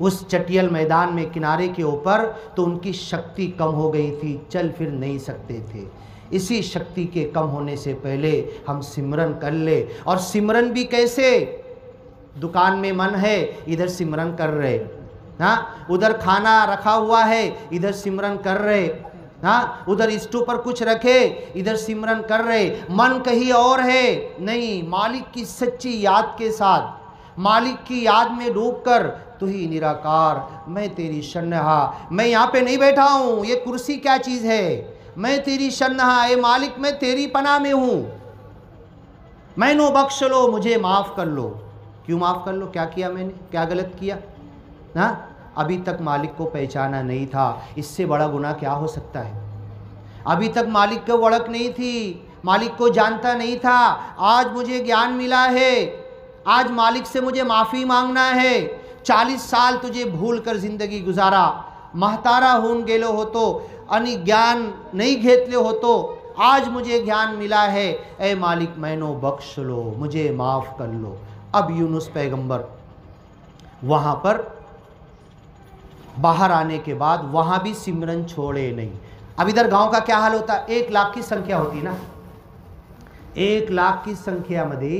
उस चटियल मैदान में किनारे के ऊपर, तो उनकी शक्ति कम हो गई थी, चल फिर नहीं सकते थे। इसी शक्ति के कम होने से पहले हम सिमरन कर ले। और सिमरन भी कैसे? दुकान में मन है, इधर सिमरन कर रहे, हाँ, उधर खाना रखा हुआ है, इधर सिमरन कर रहे, हाँ, उधर स्टोव पर कुछ रखे, इधर सिमरन कर रहे, मन कहीं और है। नहीं, मालिक की सच्ची याद के साथ, मालिक की याद में डूबकर, तू ही निराकार, मैं तेरी शरणहा, मैं यहाँ पे नहीं बैठा हूँ, ये कुर्सी क्या चीज़ है, मैं तेरी शरणहा, ए मालिक मैं तेरी पनाह में हूँ, मैनो बख्श लो, मुझे माफ़ कर लो। क्यों माफ़ कर लो? क्या किया मैंने, क्या गलत किया? हाँ, अभी तक मालिक को पहचाना नहीं था, इससे बड़ा गुनाह क्या हो सकता है? अभी तक मालिक को ओळख नहीं थी, मालिक को जानता नहीं था, आज मुझे ज्ञान मिला है, आज मालिक से मुझे माफ़ी मांगना है। 40 साल तुझे भूल कर ज़िंदगी गुजारा, महतारा होऊन गेलो होतो आणि ज्ञान नहीं घेतले होतो, आज मुझे ज्ञान मिला है, ए मालिक मैनो बख्श लो, मुझे माफ़ कर लो। अब यूनुस पैगंबर वहाँ पर बाहर आने के बाद वहाँ भी सिमरन छोड़े नहीं। अब इधर गांव का क्या हाल होता? 1 लाख की संख्या होती ना, 1 लाख की संख्या मध्ये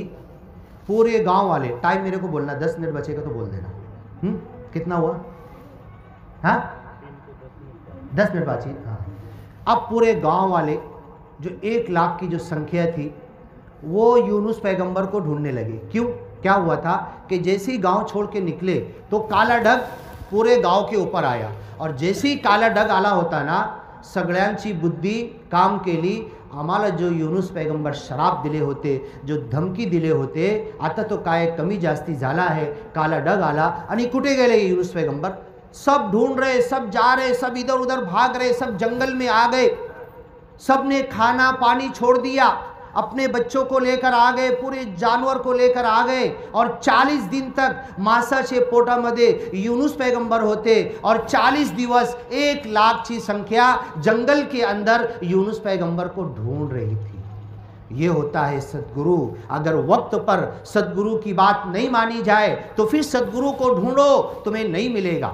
पूरे गांव वाले, टाइम मेरे को बोलना, 10 मिनट बचेगा तो बोल देना। कितना हुआ? हाँ, 10 मिनट बाकी। हाँ, अब पूरे गांव वाले जो 1 लाख की जो संख्या थी वो यूनुस पैगंबर को ढूंढने लगे। क्यों? क्या हुआ था कि जैसे ही गांव छोड़ के निकले तो काला ढग पूरे गांव के ऊपर आया, और जैसे ही काला ढग आला होता ना, सगळ्यांची बुद्धी काम केली। आम्हाला जो यूनुस पैगंबर शराब दिले होते, जो धमकी दिले होते, आता तो काय कमी जास्ती झाला है, काला ढग आला आणि कुठे गेले यूनुस पैगंबर? सब ढूंढ रहे, सब जा रहे, सब इधर उधर भाग रहे, सब जंगल में आ गए, सब ने खाना पानी छोड़ दिया, अपने बच्चों को लेकर आ गए, पूरे जानवर को लेकर आ गए, और 40 दिन तक मासाचे पोटामध्ये यूनुस पैगंबर होते, और 40 दिवस 1 लाख की संख्या जंगल के अंदर यूनुस पैगंबर को ढूंढ रही थी। ये होता है सद्गुरु। अगर वक्त पर सद्गुरु की बात नहीं मानी जाए तो फिर सद्गुरु को ढूंढो, तुम्हें नहीं मिलेगा।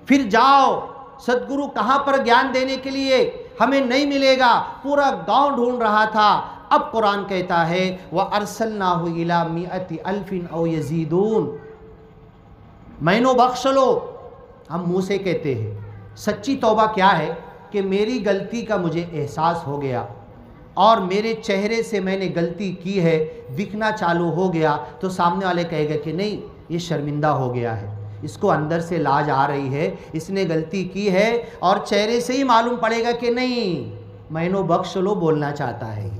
फिर जाओ, सद्गुरु कहाँ पर ज्ञान देने के लिए, हमें नहीं मिलेगा। पूरा गांव ढूंढ रहा था। अब कुरान कहता है वह अरसलनाहु इला मिअति अल्फिन औ यजीदून, मैनो बख्श लो। हम मुँह से कहते हैं, सच्ची तौबा क्या है कि मेरी गलती का मुझे एहसास हो गया और मेरे चेहरे से मैंने गलती की है, दिखना चालू हो गया, तो सामने वाले कहेगा कि नहीं ये शर्मिंदा हो गया है, इसको अंदर से लाज आ रही है, इसने गलती की है, और चेहरे से ही मालूम पड़ेगा कि नहीं मैनो बख्श लो बोलना चाहता है।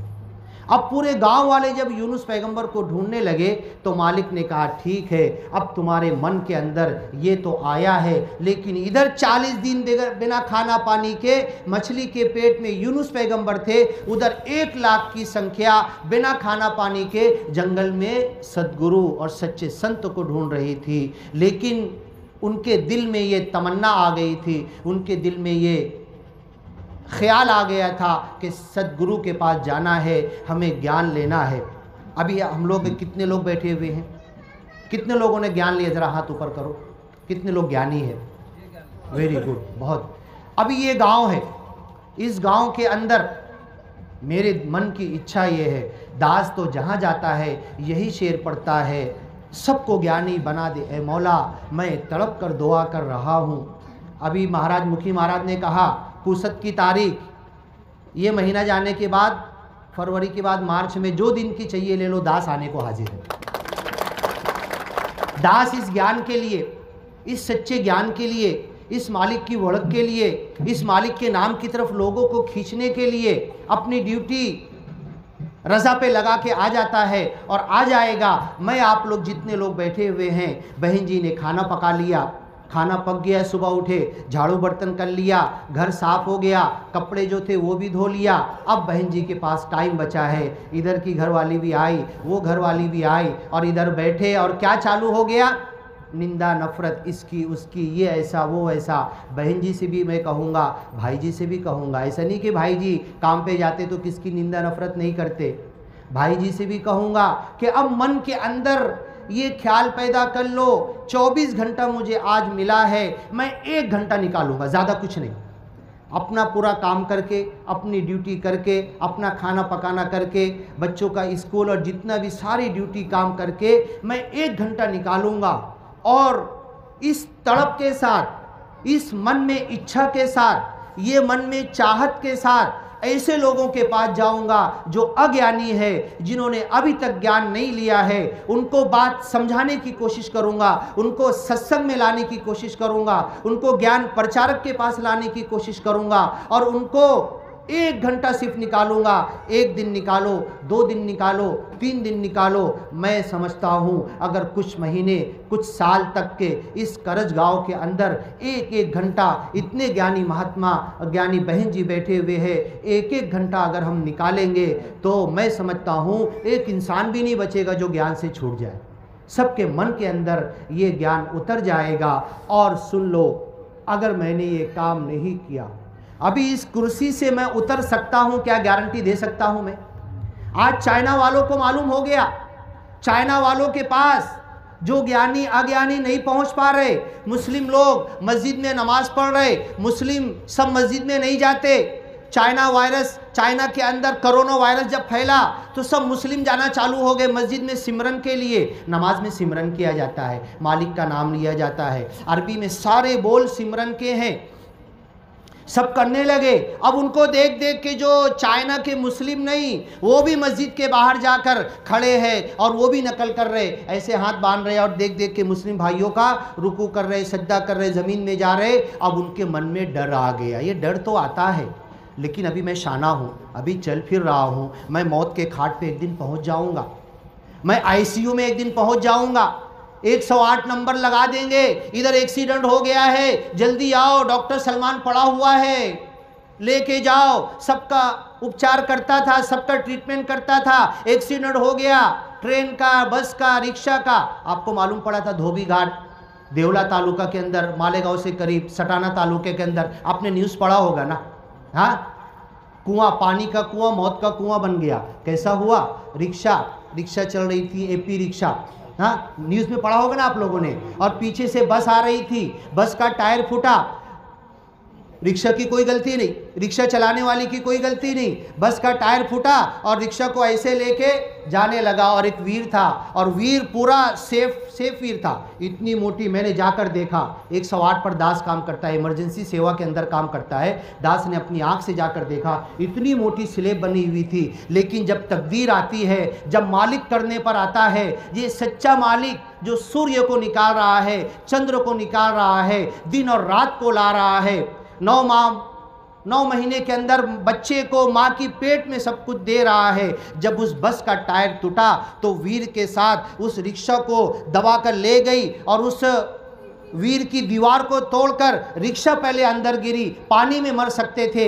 अब पूरे गांव वाले जब यूनुस पैगंबर को ढूंढने लगे तो मालिक ने कहा ठीक है, अब तुम्हारे मन के अंदर ये तो आया है, लेकिन इधर 40 दिन बिना खाना पानी के मछली के पेट में यूनुस पैगंबर थे, उधर 1 लाख की संख्या बिना खाना पानी के जंगल में सद्गुरु और सच्चे संत को ढूंढ रही थी। लेकिन उनके दिल में ये तमन्ना आ गई थी, उनके दिल में ये ख्याल आ गया था कि सद्गुरु के पास जाना है, हमें ज्ञान लेना है। अभी हम लोग कितने लोग बैठे हुए हैं, कितने लोगों ने ज्ञान लिया? ज़रा हाथ ऊपर करो, कितने लोग ज्ञानी है? वेरी गुड, बहुत। अभी ये गांव है, इस गांव के अंदर मेरे मन की इच्छा ये है, दास तो जहाँ जाता है यही शेर पढ़ता है, सबको ज्ञानी बना दे ए मौला, मैं तड़प कर दुआ कर रहा हूँ। अभी महाराज मुखी महाराज ने कहा फुर्सत की तारीख, ये महीना जाने के बाद, फरवरी के बाद मार्च में जो दिन की चाहिए ले लो, दास आने को हाजिर है। दास इस ज्ञान के लिए, इस सच्चे ज्ञान के लिए इस मालिक की वड़क के लिए, इस मालिक के नाम की तरफ लोगों को खींचने के लिए अपनी ड्यूटी रज़ा पे लगा के आ जाता है और आ जाएगा। मैं आप लोग जितने लोग बैठे हुए हैं, बहन जी ने खाना पका लिया, खाना पक गया, सुबह उठे झाड़ू बर्तन कर लिया, घर साफ़ हो गया, कपड़े जो थे वो भी धो लिया। अब बहन जी के पास टाइम बचा है, इधर की घरवाली भी आई, वो घरवाली भी आई और इधर बैठे और क्या चालू हो गया, निंदा नफ़रत, इसकी उसकी, ये ऐसा वो ऐसा। बहन जी से भी मैं कहूँगा, भाई जी से भी कहूँगा, ऐसा नहीं कि भाई जी काम पे जाते तो किसकी निंदा नफ़रत नहीं करते। भाई जी से भी कहूँगा कि अब मन के अंदर ये ख्याल पैदा कर लो, 24 घंटा मुझे आज मिला है, मैं 1 घंटा निकालूंगा, ज़्यादा कुछ नहीं। अपना पूरा काम करके, अपनी ड्यूटी करके, अपना खाना पकाना करके, बच्चों का स्कूल और जितना भी सारी ड्यूटी काम करके मैं 1 घंटा निकालूंगा और इस तड़प के साथ, इस मन में इच्छा के साथ, ये मन में चाहत के साथ ऐसे लोगों के पास जाऊंगा जो अज्ञानी है, जिन्होंने अभी तक ज्ञान नहीं लिया है, उनको बात समझाने की कोशिश करूंगा, उनको सत्संग में लाने की कोशिश करूंगा, उनको ज्ञान प्रचारक के पास लाने की कोशिश करूंगा और उनको 1 घंटा सिर्फ निकालूंगा। 1 दिन निकालो, 2 दिन निकालो, 3 दिन निकालो, मैं समझता हूँ अगर कुछ महीने, कुछ साल तक के इस करज गांव के अंदर 1-1 घंटा, इतने ज्ञानी महात्मा ज्ञानी बहन जी बैठे हुए हैं, 1-1 घंटा अगर हम निकालेंगे तो मैं समझता हूँ एक इंसान भी नहीं बचेगा जो ज्ञान से छूट जाए। सबके मन के अंदर ये ज्ञान उतर जाएगा। और सुन लो, अगर मैंने ये काम नहीं किया, अभी इस कुर्सी से मैं उतर सकता हूं, क्या गारंटी दे सकता हूं मैं? आज चाइना वालों को मालूम हो गया, चाइना वालों के पास जो ज्ञानी अज्ञानी नहीं पहुंच पा रहे, मुस्लिम लोग मस्जिद में नमाज पढ़ रहे, मुस्लिम सब मस्जिद में नहीं जाते। चाइना वायरस, चाइना के अंदर कोरोना वायरस जब फैला तो सब मुस्लिम जाना चालू हो गए मस्जिद में सिमरन के लिए। नमाज में सिमरन किया जाता है, मालिक का नाम लिया जाता है, अरबी में सारे बोल सिमरन के हैं, सब करने लगे। अब उनको देख देख के जो चाइना के मुस्लिम नहीं, वो भी मस्जिद के बाहर जाकर खड़े हैं और वो भी नकल कर रहे, ऐसे हाथ बांध रहे और देख देख के मुस्लिम भाइयों का रुकू कर रहे, सज्जा कर रहे, ज़मीन में जा रहे। अब उनके मन में डर आ गया। ये डर तो आता है, लेकिन अभी मैं शाना हूँ, अभी चल फिर रहा हूँ, मैं मौत के खाट पे एक दिन पहुँच जाऊँगा, मैं ICU में एक दिन पहुँच जाऊँगा, 108 नंबर लगा देंगे, इधर एक्सीडेंट हो गया है, जल्दी आओ, डॉक्टर सलमान पड़ा हुआ है, लेके जाओ। सबका उपचार करता था, सबका ट्रीटमेंट करता था, एक्सीडेंट हो गया, ट्रेन का, बस का, रिक्शा का। आपको मालूम पड़ा था धोबी घाट, देवला तालुका के अंदर, मालेगांव से करीब, सटाना तालुके के अंदर, आपने न्यूज़ पढ़ा होगा ना? हाँ, कुआं, पानी का कुआं, मौत का कुआं बन गया। कैसा हुआ? रिक्शा चल रही थी, AP रिक्शा, हाँ, न्यूज़ में पढ़ा होगा ना आप लोगों ने, और पीछे से बस आ रही थी, बस का टायर फूटा, रिक्शा की कोई गलती नहीं, रिक्शा चलाने वाले की कोई गलती नहीं, बस का टायर फूटा और रिक्शा को ऐसे लेके जाने लगा। और एक वीर था, और वीर पूरा सेफ वीर था, इतनी मोटी, मैंने जाकर देखा, 108 पर दास काम करता है, इमरजेंसी सेवा के अंदर काम करता है। दास ने अपनी आंख से जाकर देखा, इतनी मोटी स्लेब बनी हुई थी। लेकिन जब तकदीर आती है, जब मालिक करने पर आता है, ये सच्चा मालिक जो सूर्य को निकाल रहा है, चंद्र को निकाल रहा है, दिन और रात को ला रहा है, 9 महीने के अंदर बच्चे को माँ की पेट में सब कुछ दे रहा है। जब उस बस का टायर टूटा तो वीर के साथ उस रिक्शा को दबा कर ले गई और उस वीर की दीवार को तोड़कर रिक्शा पहले अंदर गिरी, पानी में मर सकते थे।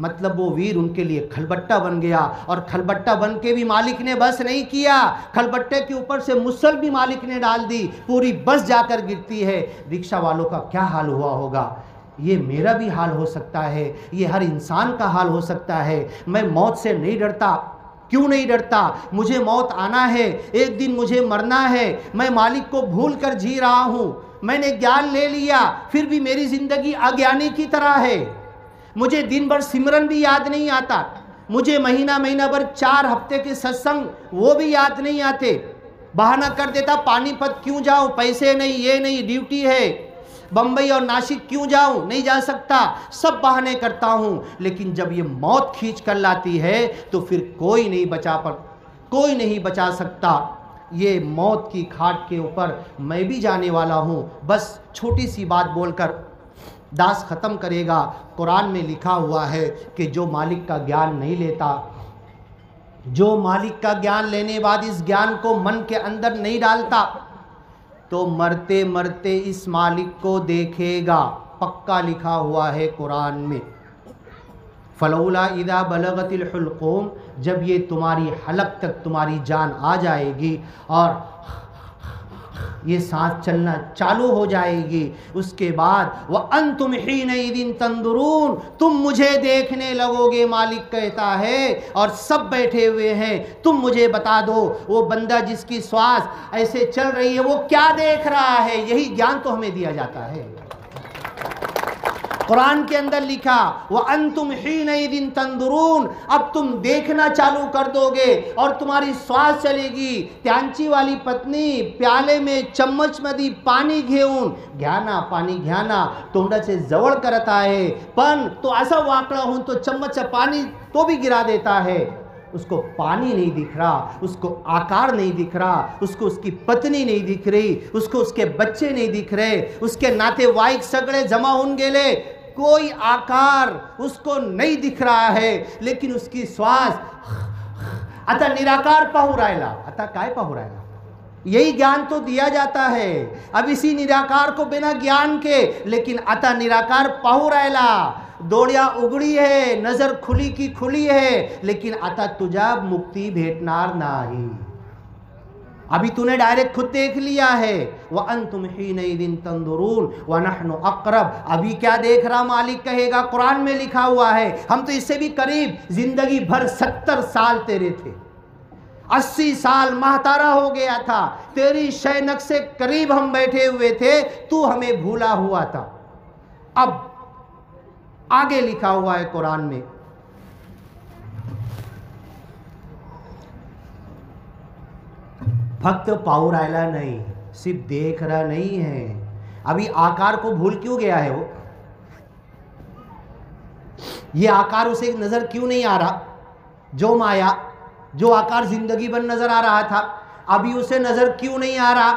मतलब वो वीर उनके लिए खलबट्टा बन गया। और खलबट्टा बन के भी मालिक ने बस नहीं किया, खलबट्टे के ऊपर से मुसल भी मालिक ने डाल दी, पूरी बस जाकर गिरती है। रिक्शा वालों का क्या हाल हुआ होगा? ये मेरा भी हाल हो सकता है, ये हर इंसान का हाल हो सकता है। मैं मौत से नहीं डरता। क्यों नहीं डरता? मुझे मौत आना है, एक दिन मुझे मरना है। मैं मालिक को भूल कर जी रहा हूँ, मैंने ज्ञान ले लिया, फिर भी मेरी ज़िंदगी अज्ञानी की तरह है। मुझे दिन भर सिमरन भी याद नहीं आता, मुझे महीना भर 4 हफ्ते के सत्संग वो भी याद नहीं आते। बहाना कर देता, पानीपत क्यों जाऊँ, पैसे नहीं, ये नहीं, ड्यूटी है। बम्बई और नासिक क्यों जाऊं, नहीं जा सकता, सब बहाने करता हूं। लेकिन जब ये मौत खींच कर लाती है तो फिर कोई नहीं बचा सकता। ये मौत की खाट के ऊपर मैं भी जाने वाला हूं। बस छोटी सी बात बोलकर दास ख़त्म करेगा। कुरान में लिखा हुआ है कि जो मालिक का ज्ञान नहीं लेता, जो मालिक का ज्ञान लेने बाद इस ज्ञान को मन के अंदर नहीं डालता, तो मरते मरते इस मालिक को देखेगा। पक्का लिखा हुआ है कुरान में, फलौला इदा बलगतिल हुल्कूम, जब ये तुम्हारी हलक तक तुम्हारी जान आ जाएगी और ये सांस चलना चालू हो जाएगी, उसके बाद वह अंतुम हीनइदिन तंदुरून, तुम मुझे देखने लगोगे, मालिक कहता है, और सब बैठे हुए हैं। तुम मुझे बता दो वो बंदा जिसकी श्वास ऐसे चल रही है वो क्या देख रहा है। यही ज्ञान तो हमें दिया जाता है। कुरान के अंदर लिखा वह अंतुम हीनइदिन तंदुरून, अब तुम देखना चालू कर दोगे और तुम्हारी श्वास चलेगी। त्यांची वाली पत्नी प्याले में चम्मच मध्ये पाणी घेऊन घ्याना पाणी घ्याना तोंडाचे जवळ करत आहे, पण तो असा वाकडा होऊन तो चम्मच पाणी तो भी गिरा देता है। उसको पानी नहीं दिख रहा, उसको आकार नहीं दिख रहा, उसको उसकी पत्नी नहीं दिख रही, उसको उसके बच्चे नहीं दिख रहे, उसके नातेवाईक सगळे जमा होऊन गेले, कोई आकार उसको नहीं दिख रहा है, लेकिन उसकी श्वास आता निराकार पाहू राहिला। आता काय पाहू राहिला? यही ज्ञान तो दिया जाता है। अब इसी निराकार को बिना ज्ञान के, लेकिन आता निराकार पाहू राहिला, डोळ्या उघडी है, नजर खुली की खुली है, लेकिन आता तुझा मुक्ती भेटणार नाही। अभी तूने डायरेक्ट खुद देख लिया है, वह अंतुम हीनइदिन तंदुरून व नहनु अक़रब। अभी क्या देख रहा, मालिक कहेगा, कुरान में लिखा हुआ है, हम तो इससे भी करीब, जिंदगी भर 70 साल तेरे थे, 80 साल महतारा हो गया था, तेरी शैनक से करीब हम बैठे हुए थे, तू हमें भूला हुआ था। अब आगे लिखा हुआ है कुरान में, फक्त पाहू राहिला नहीं, सिर्फ देख रहा नहीं है। अभी आकार को भूल क्यों गया है वो? ये आकार उसे नजर क्यों नहीं आ रहा? जो माया, जो आकार जिंदगी भर नजर आ रहा था, अभी उसे नजर क्यों नहीं आ रहा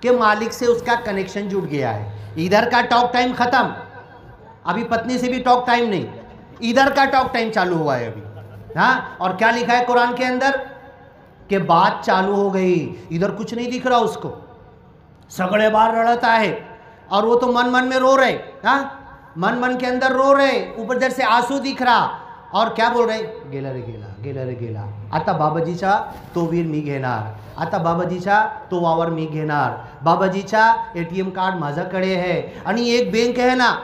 कि मालिक से उसका कनेक्शन जुड़ गया है। इधर का टॉक टाइम खत्म, अभी पत्नी से भी टॉक टाइम नहीं, इधर का टॉक टाइम चालू हुआ है अभी। हाँ, और क्या लिखा है कुरान के अंदर कि बात चालू हो गई। इधर कुछ नहीं दिख रहा उसको, सगड़े बार रड़ता है, और वो तो मन मन में रो रहे। हाँ, मन मन के अंदर रो रहे, ऊपर जैसे आंसू दिख रहा, और क्या बोल रहे, गेला रे गेला, गेला रे गेला, आता बाबाजीचा तो वीर मी घेणार, आता बाबाजीचा तो वावर मी घेणार, बाबाजीचा ATM कार्ड माझ्याकडे आहे, आणि एक बँक आहे ना,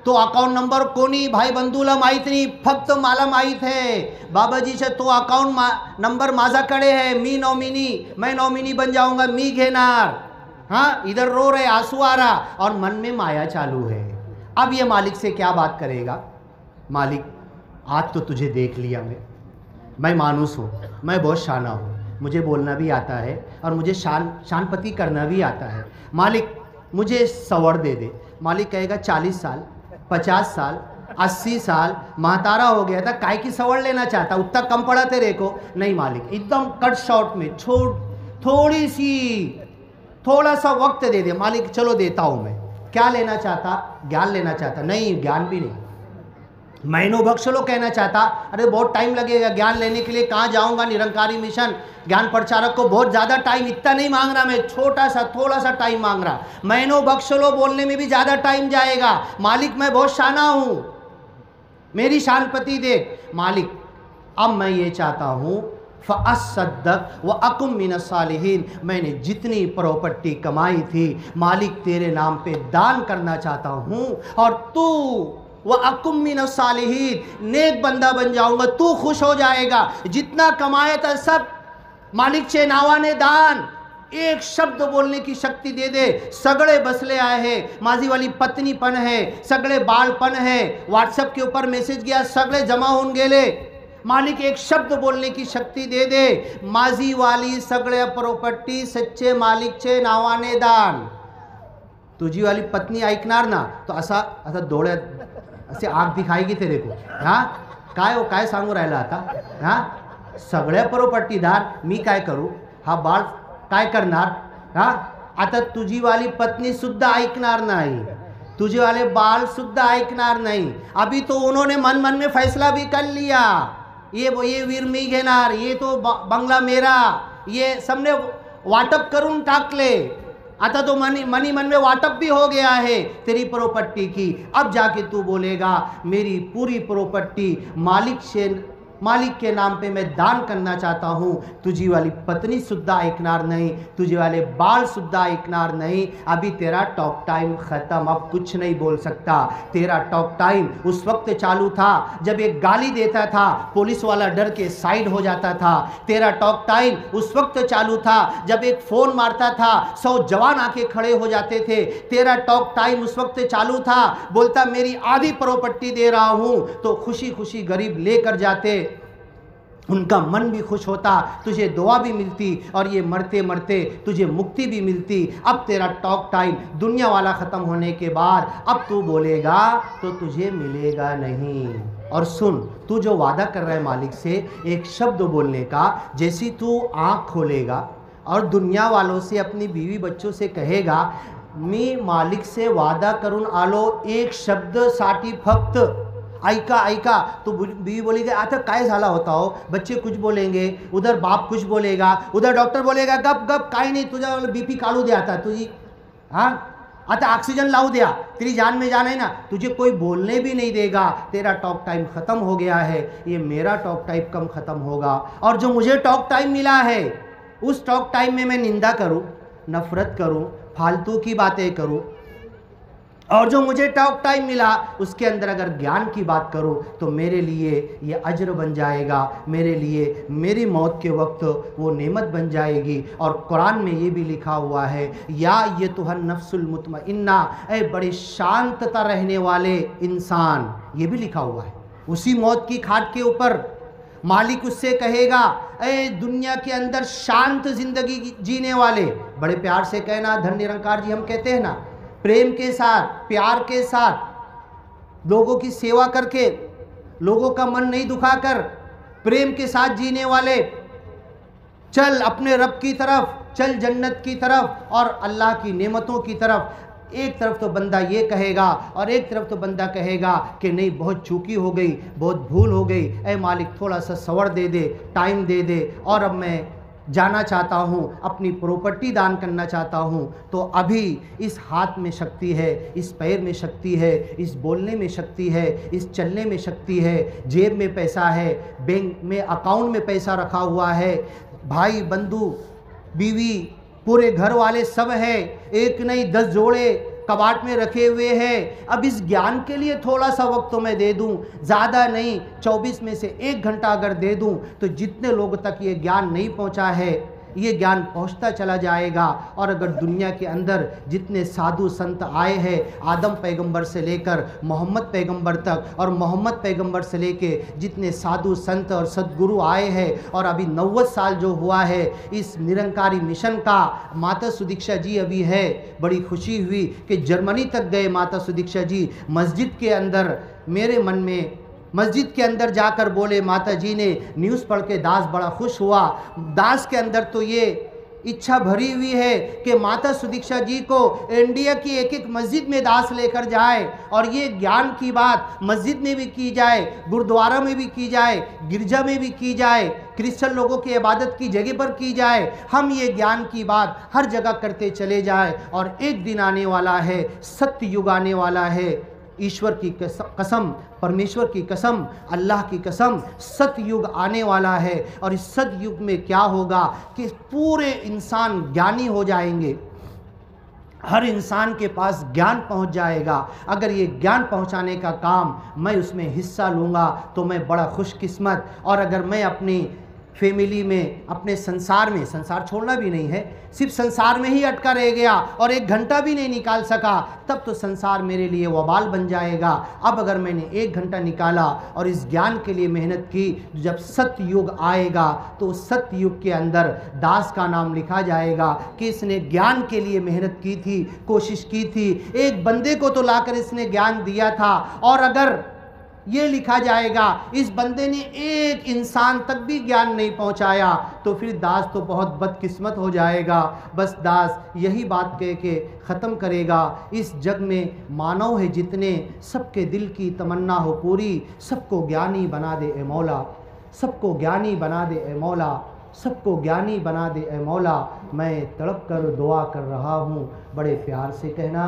तो अकाउंट नंबर कोणी भाई बंधूला माहीत नाही, फक्त मला माहीत है। बाबाजीचा तो अकाउंट नंबर माझ्याकडे है, मी नॉमिनी, मैं नॉमिनी बन जाऊंगा, मी घेणार। हाँ, इधर रो रहे, आंसू आ रहा, और मन में माया चालू है। अब ये मालिक से क्या बात करेगा? मालिक, आज तो तुझे देख लिया मैं मानुस हूँ, मैं बहुत शाना हूँ, मुझे बोलना भी आता है और मुझे शानपति करना भी आता है। मालिक मुझे सवड़ दे दे। मालिक कहेगा 40 साल, 50 साल, 80 साल महतारा हो गया था, काय की सवड़ लेना चाहता, उतना कम पड़ा तेरे को? नहीं मालिक, एकदम कट शॉर्ट में थोड़ा सा वक्त दे दे। मालिक चलो देता हूँ मैं। क्या लेना चाहता? ज्ञान लेना चाहता? नहीं, ज्ञान भी नहीं, महीनों बख्श लो कहना चाहता। अरे बहुत टाइम लगेगा ज्ञान लेने के लिए, कहाँ जाऊँगा, निरंकारी मिशन ज्ञान प्रचारक को बहुत ज़्यादा टाइम, इतना नहीं मांग रहा मैं, थोड़ा सा टाइम मांग रहा। महीनों बख्श लो बोलने में भी ज़्यादा टाइम जाएगा। मालिक मैं बहुत शाना हूँ, मेरी शानपति दे। मालिक अब मैं ये चाहता हूँ, फ़अस्सद्दक़ व अकुम मिनस सालिहीन, मैंने जितनी प्रॉपर्टी कमाई थी मालिक तेरे नाम पे दान करना चाहता हूँ, और तू व अकुम मिनस सालिहीन, नेक बंदा बन जाऊँगा, तू खुश हो जाएगा। जितना कमाया था सब मालिकचे नावाने दान, एक शब्द बोलने की शक्ति दे दे। सगळे बसले आए हैं, माझी वाली पत्नी पण है, सगळे बालपण है, व्हाट्सएप के ऊपर मैसेज गया, सगळे जमा होऊन गेले। मालिक एक शब्द बोलने की शक्ति दे दे, माझी वाली सगळे प्रॉपर्टी सच्चे मालिकचे नावाने दान। तुझी वाली पत्नी ऐकणार ना, तो असा डोळ्यात असे आग दिखाएगी तेरे को। हाँ, काय सांगू राहिला आता? हाँ, सगळ्या प्रॉपर्टी दान, मी काय करू? हा बाळ काय करणार? हाँ, आता तुझी वाली पत्नी सुद्धा ऐकणार नाही, तुझे वाले बाल सुद्धा ऐकणार नाही. अभी तो उन्होंने मन मन में फैसला भी कर लिया, ये वीर मी घेणार, ये तो बंगला मेरा, ये सबने वाटप करून टाकले. आता तो मनी मन में वाटप भी हो गया है तेरी प्रॉपर्टी की. अब जाके तू बोलेगा मेरी पूरी प्रॉपर्टी मालिक के नाम पे मैं दान करना चाहता हूँ. तुझी वाली पत्नी सुद्धा ऐकणार नहीं, तुझे वाले बाल सुद्धा ऐकणार नहीं. अभी तेरा टॉक टाइम ख़त्म, अब कुछ नहीं बोल सकता. तेरा टॉक टाइम उस वक्त चालू था जब एक गाली देता था, पुलिस वाला डर के साइड हो जाता था. तेरा टॉक टाइम उस वक्त चालू था जब एक फ़ोन मारता था 100 जवान आके खड़े हो जाते थे. तेरा टॉक टाइम उस वक्त चालू था बोलता मेरी आधी प्रॉपर्टी दे रहा हूँ, तो खुशी खुशी गरीब लेकर जाते, उनका मन भी खुश होता, तुझे दुआ भी मिलती और ये मरते मरते तुझे मुक्ति भी मिलती. अब तेरा टॉक टाइम दुनिया वाला ख़त्म होने के बाद अब तू बोलेगा तो तुझे मिलेगा नहीं. और सुन, तू जो वादा कर रहा है मालिक से एक शब्द बोलने का, जैसी तू आँख खोलेगा और दुनिया वालों से अपनी बीवी बच्चों से कहेगा मी मालिक से वादा करून आलो एक शब्द साठी फक्त ऐका, तो बीवी बोलेगी आता काय झाला होता हो. बच्चे कुछ बोलेंगे, उधर बाप कुछ बोलेगा, उधर डॉक्टर बोलेगा गप गप काय नाही, तुझा बीपी काढू द्या आता तुझी, हाँ आता ऑक्सीजन लावू द्या, तेरी जान में जान है ना. तुझे कोई बोलने भी नहीं देगा. तेरा टॉक टाइम ख़त्म हो गया है. ये मेरा टॉक टाइम कम ख़त्म होगा. और जो मुझे टॉक टाइम मिला है उस टॉक टाइम में मैं निंदा करूँ, नफ़रत करूँ, फालतू की बातें करूँ, और जो मुझे टॉक टाइम मिला उसके अंदर अगर ज्ञान की बात करूं तो मेरे लिए ये अज्र बन जाएगा, मेरे लिए मेरी मौत के वक्त वो नेमत बन जाएगी. और कुरान में ये भी लिखा हुआ है या ये तुहन नफ्सुल मुतमइन्ना, ए बड़े शांतता रहने वाले इंसान, ये भी लिखा हुआ है. उसी मौत की खाट के ऊपर मालिक उससे कहेगा ए दुनिया के अंदर शांत ज़िंदगी जीने वाले, बड़े प्यार से कहना धन निरंकार जी हम कहते हैं ना, प्रेम के साथ प्यार के साथ लोगों की सेवा करके, लोगों का मन नहीं दुखाकर प्रेम के साथ जीने वाले, चल अपने रब की तरफ, चल जन्नत की तरफ और अल्लाह की नेमतों की तरफ. एक तरफ तो बंदा ये कहेगा और एक तरफ तो बंदा कहेगा कि नहीं बहुत चूकी हो गई, बहुत भूल हो गई, ए मालिक थोड़ा सा सवर दे दे, टाइम दे दे और अब मैं जाना चाहता हूँ, अपनी प्रॉपर्टी दान करना चाहता हूँ. तो अभी इस हाथ में शक्ति है, इस पैर में शक्ति है, इस बोलने में शक्ति है, इस चलने में शक्ति है, जेब में पैसा है, बैंक में अकाउंट में पैसा रखा हुआ है, भाई बंधु बीवी पूरे घर वाले सब है, एक नहीं 10 जोड़े कबाट में रखे हुए हैं. अब इस ज्ञान के लिए थोड़ा सा वक्त तो मैं दे दूं, ज़्यादा नहीं, 24 में से 1 घंटा अगर दे दूं तो जितने लोगों तक ये ज्ञान नहीं पहुंचा है ये ज्ञान पहुंचता चला जाएगा. और अगर दुनिया के अंदर जितने साधु संत आए हैं आदम पैगंबर से लेकर मोहम्मद पैगंबर तक, और मोहम्मद पैगंबर से लेके जितने साधु संत और सद्गुरु आए हैं, और अभी 90 साल जो हुआ है इस निरंकारी मिशन का, माता सुदीक्षा जी अभी है, बड़ी खुशी हुई कि जर्मनी तक गए माता सुदीक्षा जी. मस्जिद के अंदर मेरे मन में मस्जिद के अंदर जाकर बोले, माता जी ने न्यूज़ पढ़ के दास बड़ा खुश हुआ. दास के अंदर तो ये इच्छा भरी हुई है कि माता सुदीक्षा जी को इंडिया की एक एक मस्जिद में दास लेकर जाए और ये ज्ञान की बात मस्जिद में भी की जाए, गुरुद्वारा में भी की जाए, गिरजा में भी की जाए, क्रिश्चियन लोगों की इबादत की जगह पर की जाए. हम ये ज्ञान की बात हर जगह करते चले जाए. और एक दिन आने वाला है, सत्य युग आने वाला है. ईश्वर की कसम, परमेश्वर की कसम, अल्लाह की कसम, सतयुग आने वाला है. और इस सतयुग में क्या होगा कि पूरे इंसान ज्ञानी हो जाएंगे, हर इंसान के पास ज्ञान पहुंच जाएगा. अगर ये ज्ञान पहुंचाने का काम मैं उसमें हिस्सा लूँगा तो मैं बड़ा खुशकिस्मत. और अगर मैं अपनी फैमिली में, अपने संसार में, संसार छोड़ना भी नहीं है, सिर्फ संसार में ही अटका रह गया और 1 घंटा भी नहीं निकाल सका, तब तो संसार मेरे लिए वबाल बन जाएगा. अब अगर मैंने 1 घंटा निकाला और इस ज्ञान के लिए मेहनत की, जब सतयुग आएगा तो सतयुग के अंदर दास का नाम लिखा जाएगा कि इसने ज्ञान के लिए मेहनत की थी, कोशिश की थी, एक बंदे को तो लाकर इसने ज्ञान दिया था. और अगर ये लिखा जाएगा इस बंदे ने एक इंसान तक भी ज्ञान नहीं पहुंचाया, तो फिर दास तो बहुत बदकिस्मत हो जाएगा। बस दास यही बात कह के ख़त्म करेगा, इस जग में मानव है जितने, सबके दिल की तमन्ना हो पूरी, सबको ज्ञानी बना दे ए मौला, सबको ज्ञानी बना दे ए मौला, सबको ज्ञानी बना दे ए मौला। मैं तड़प कर दुआ कर रहा हूँ, बड़े प्यार से कहना।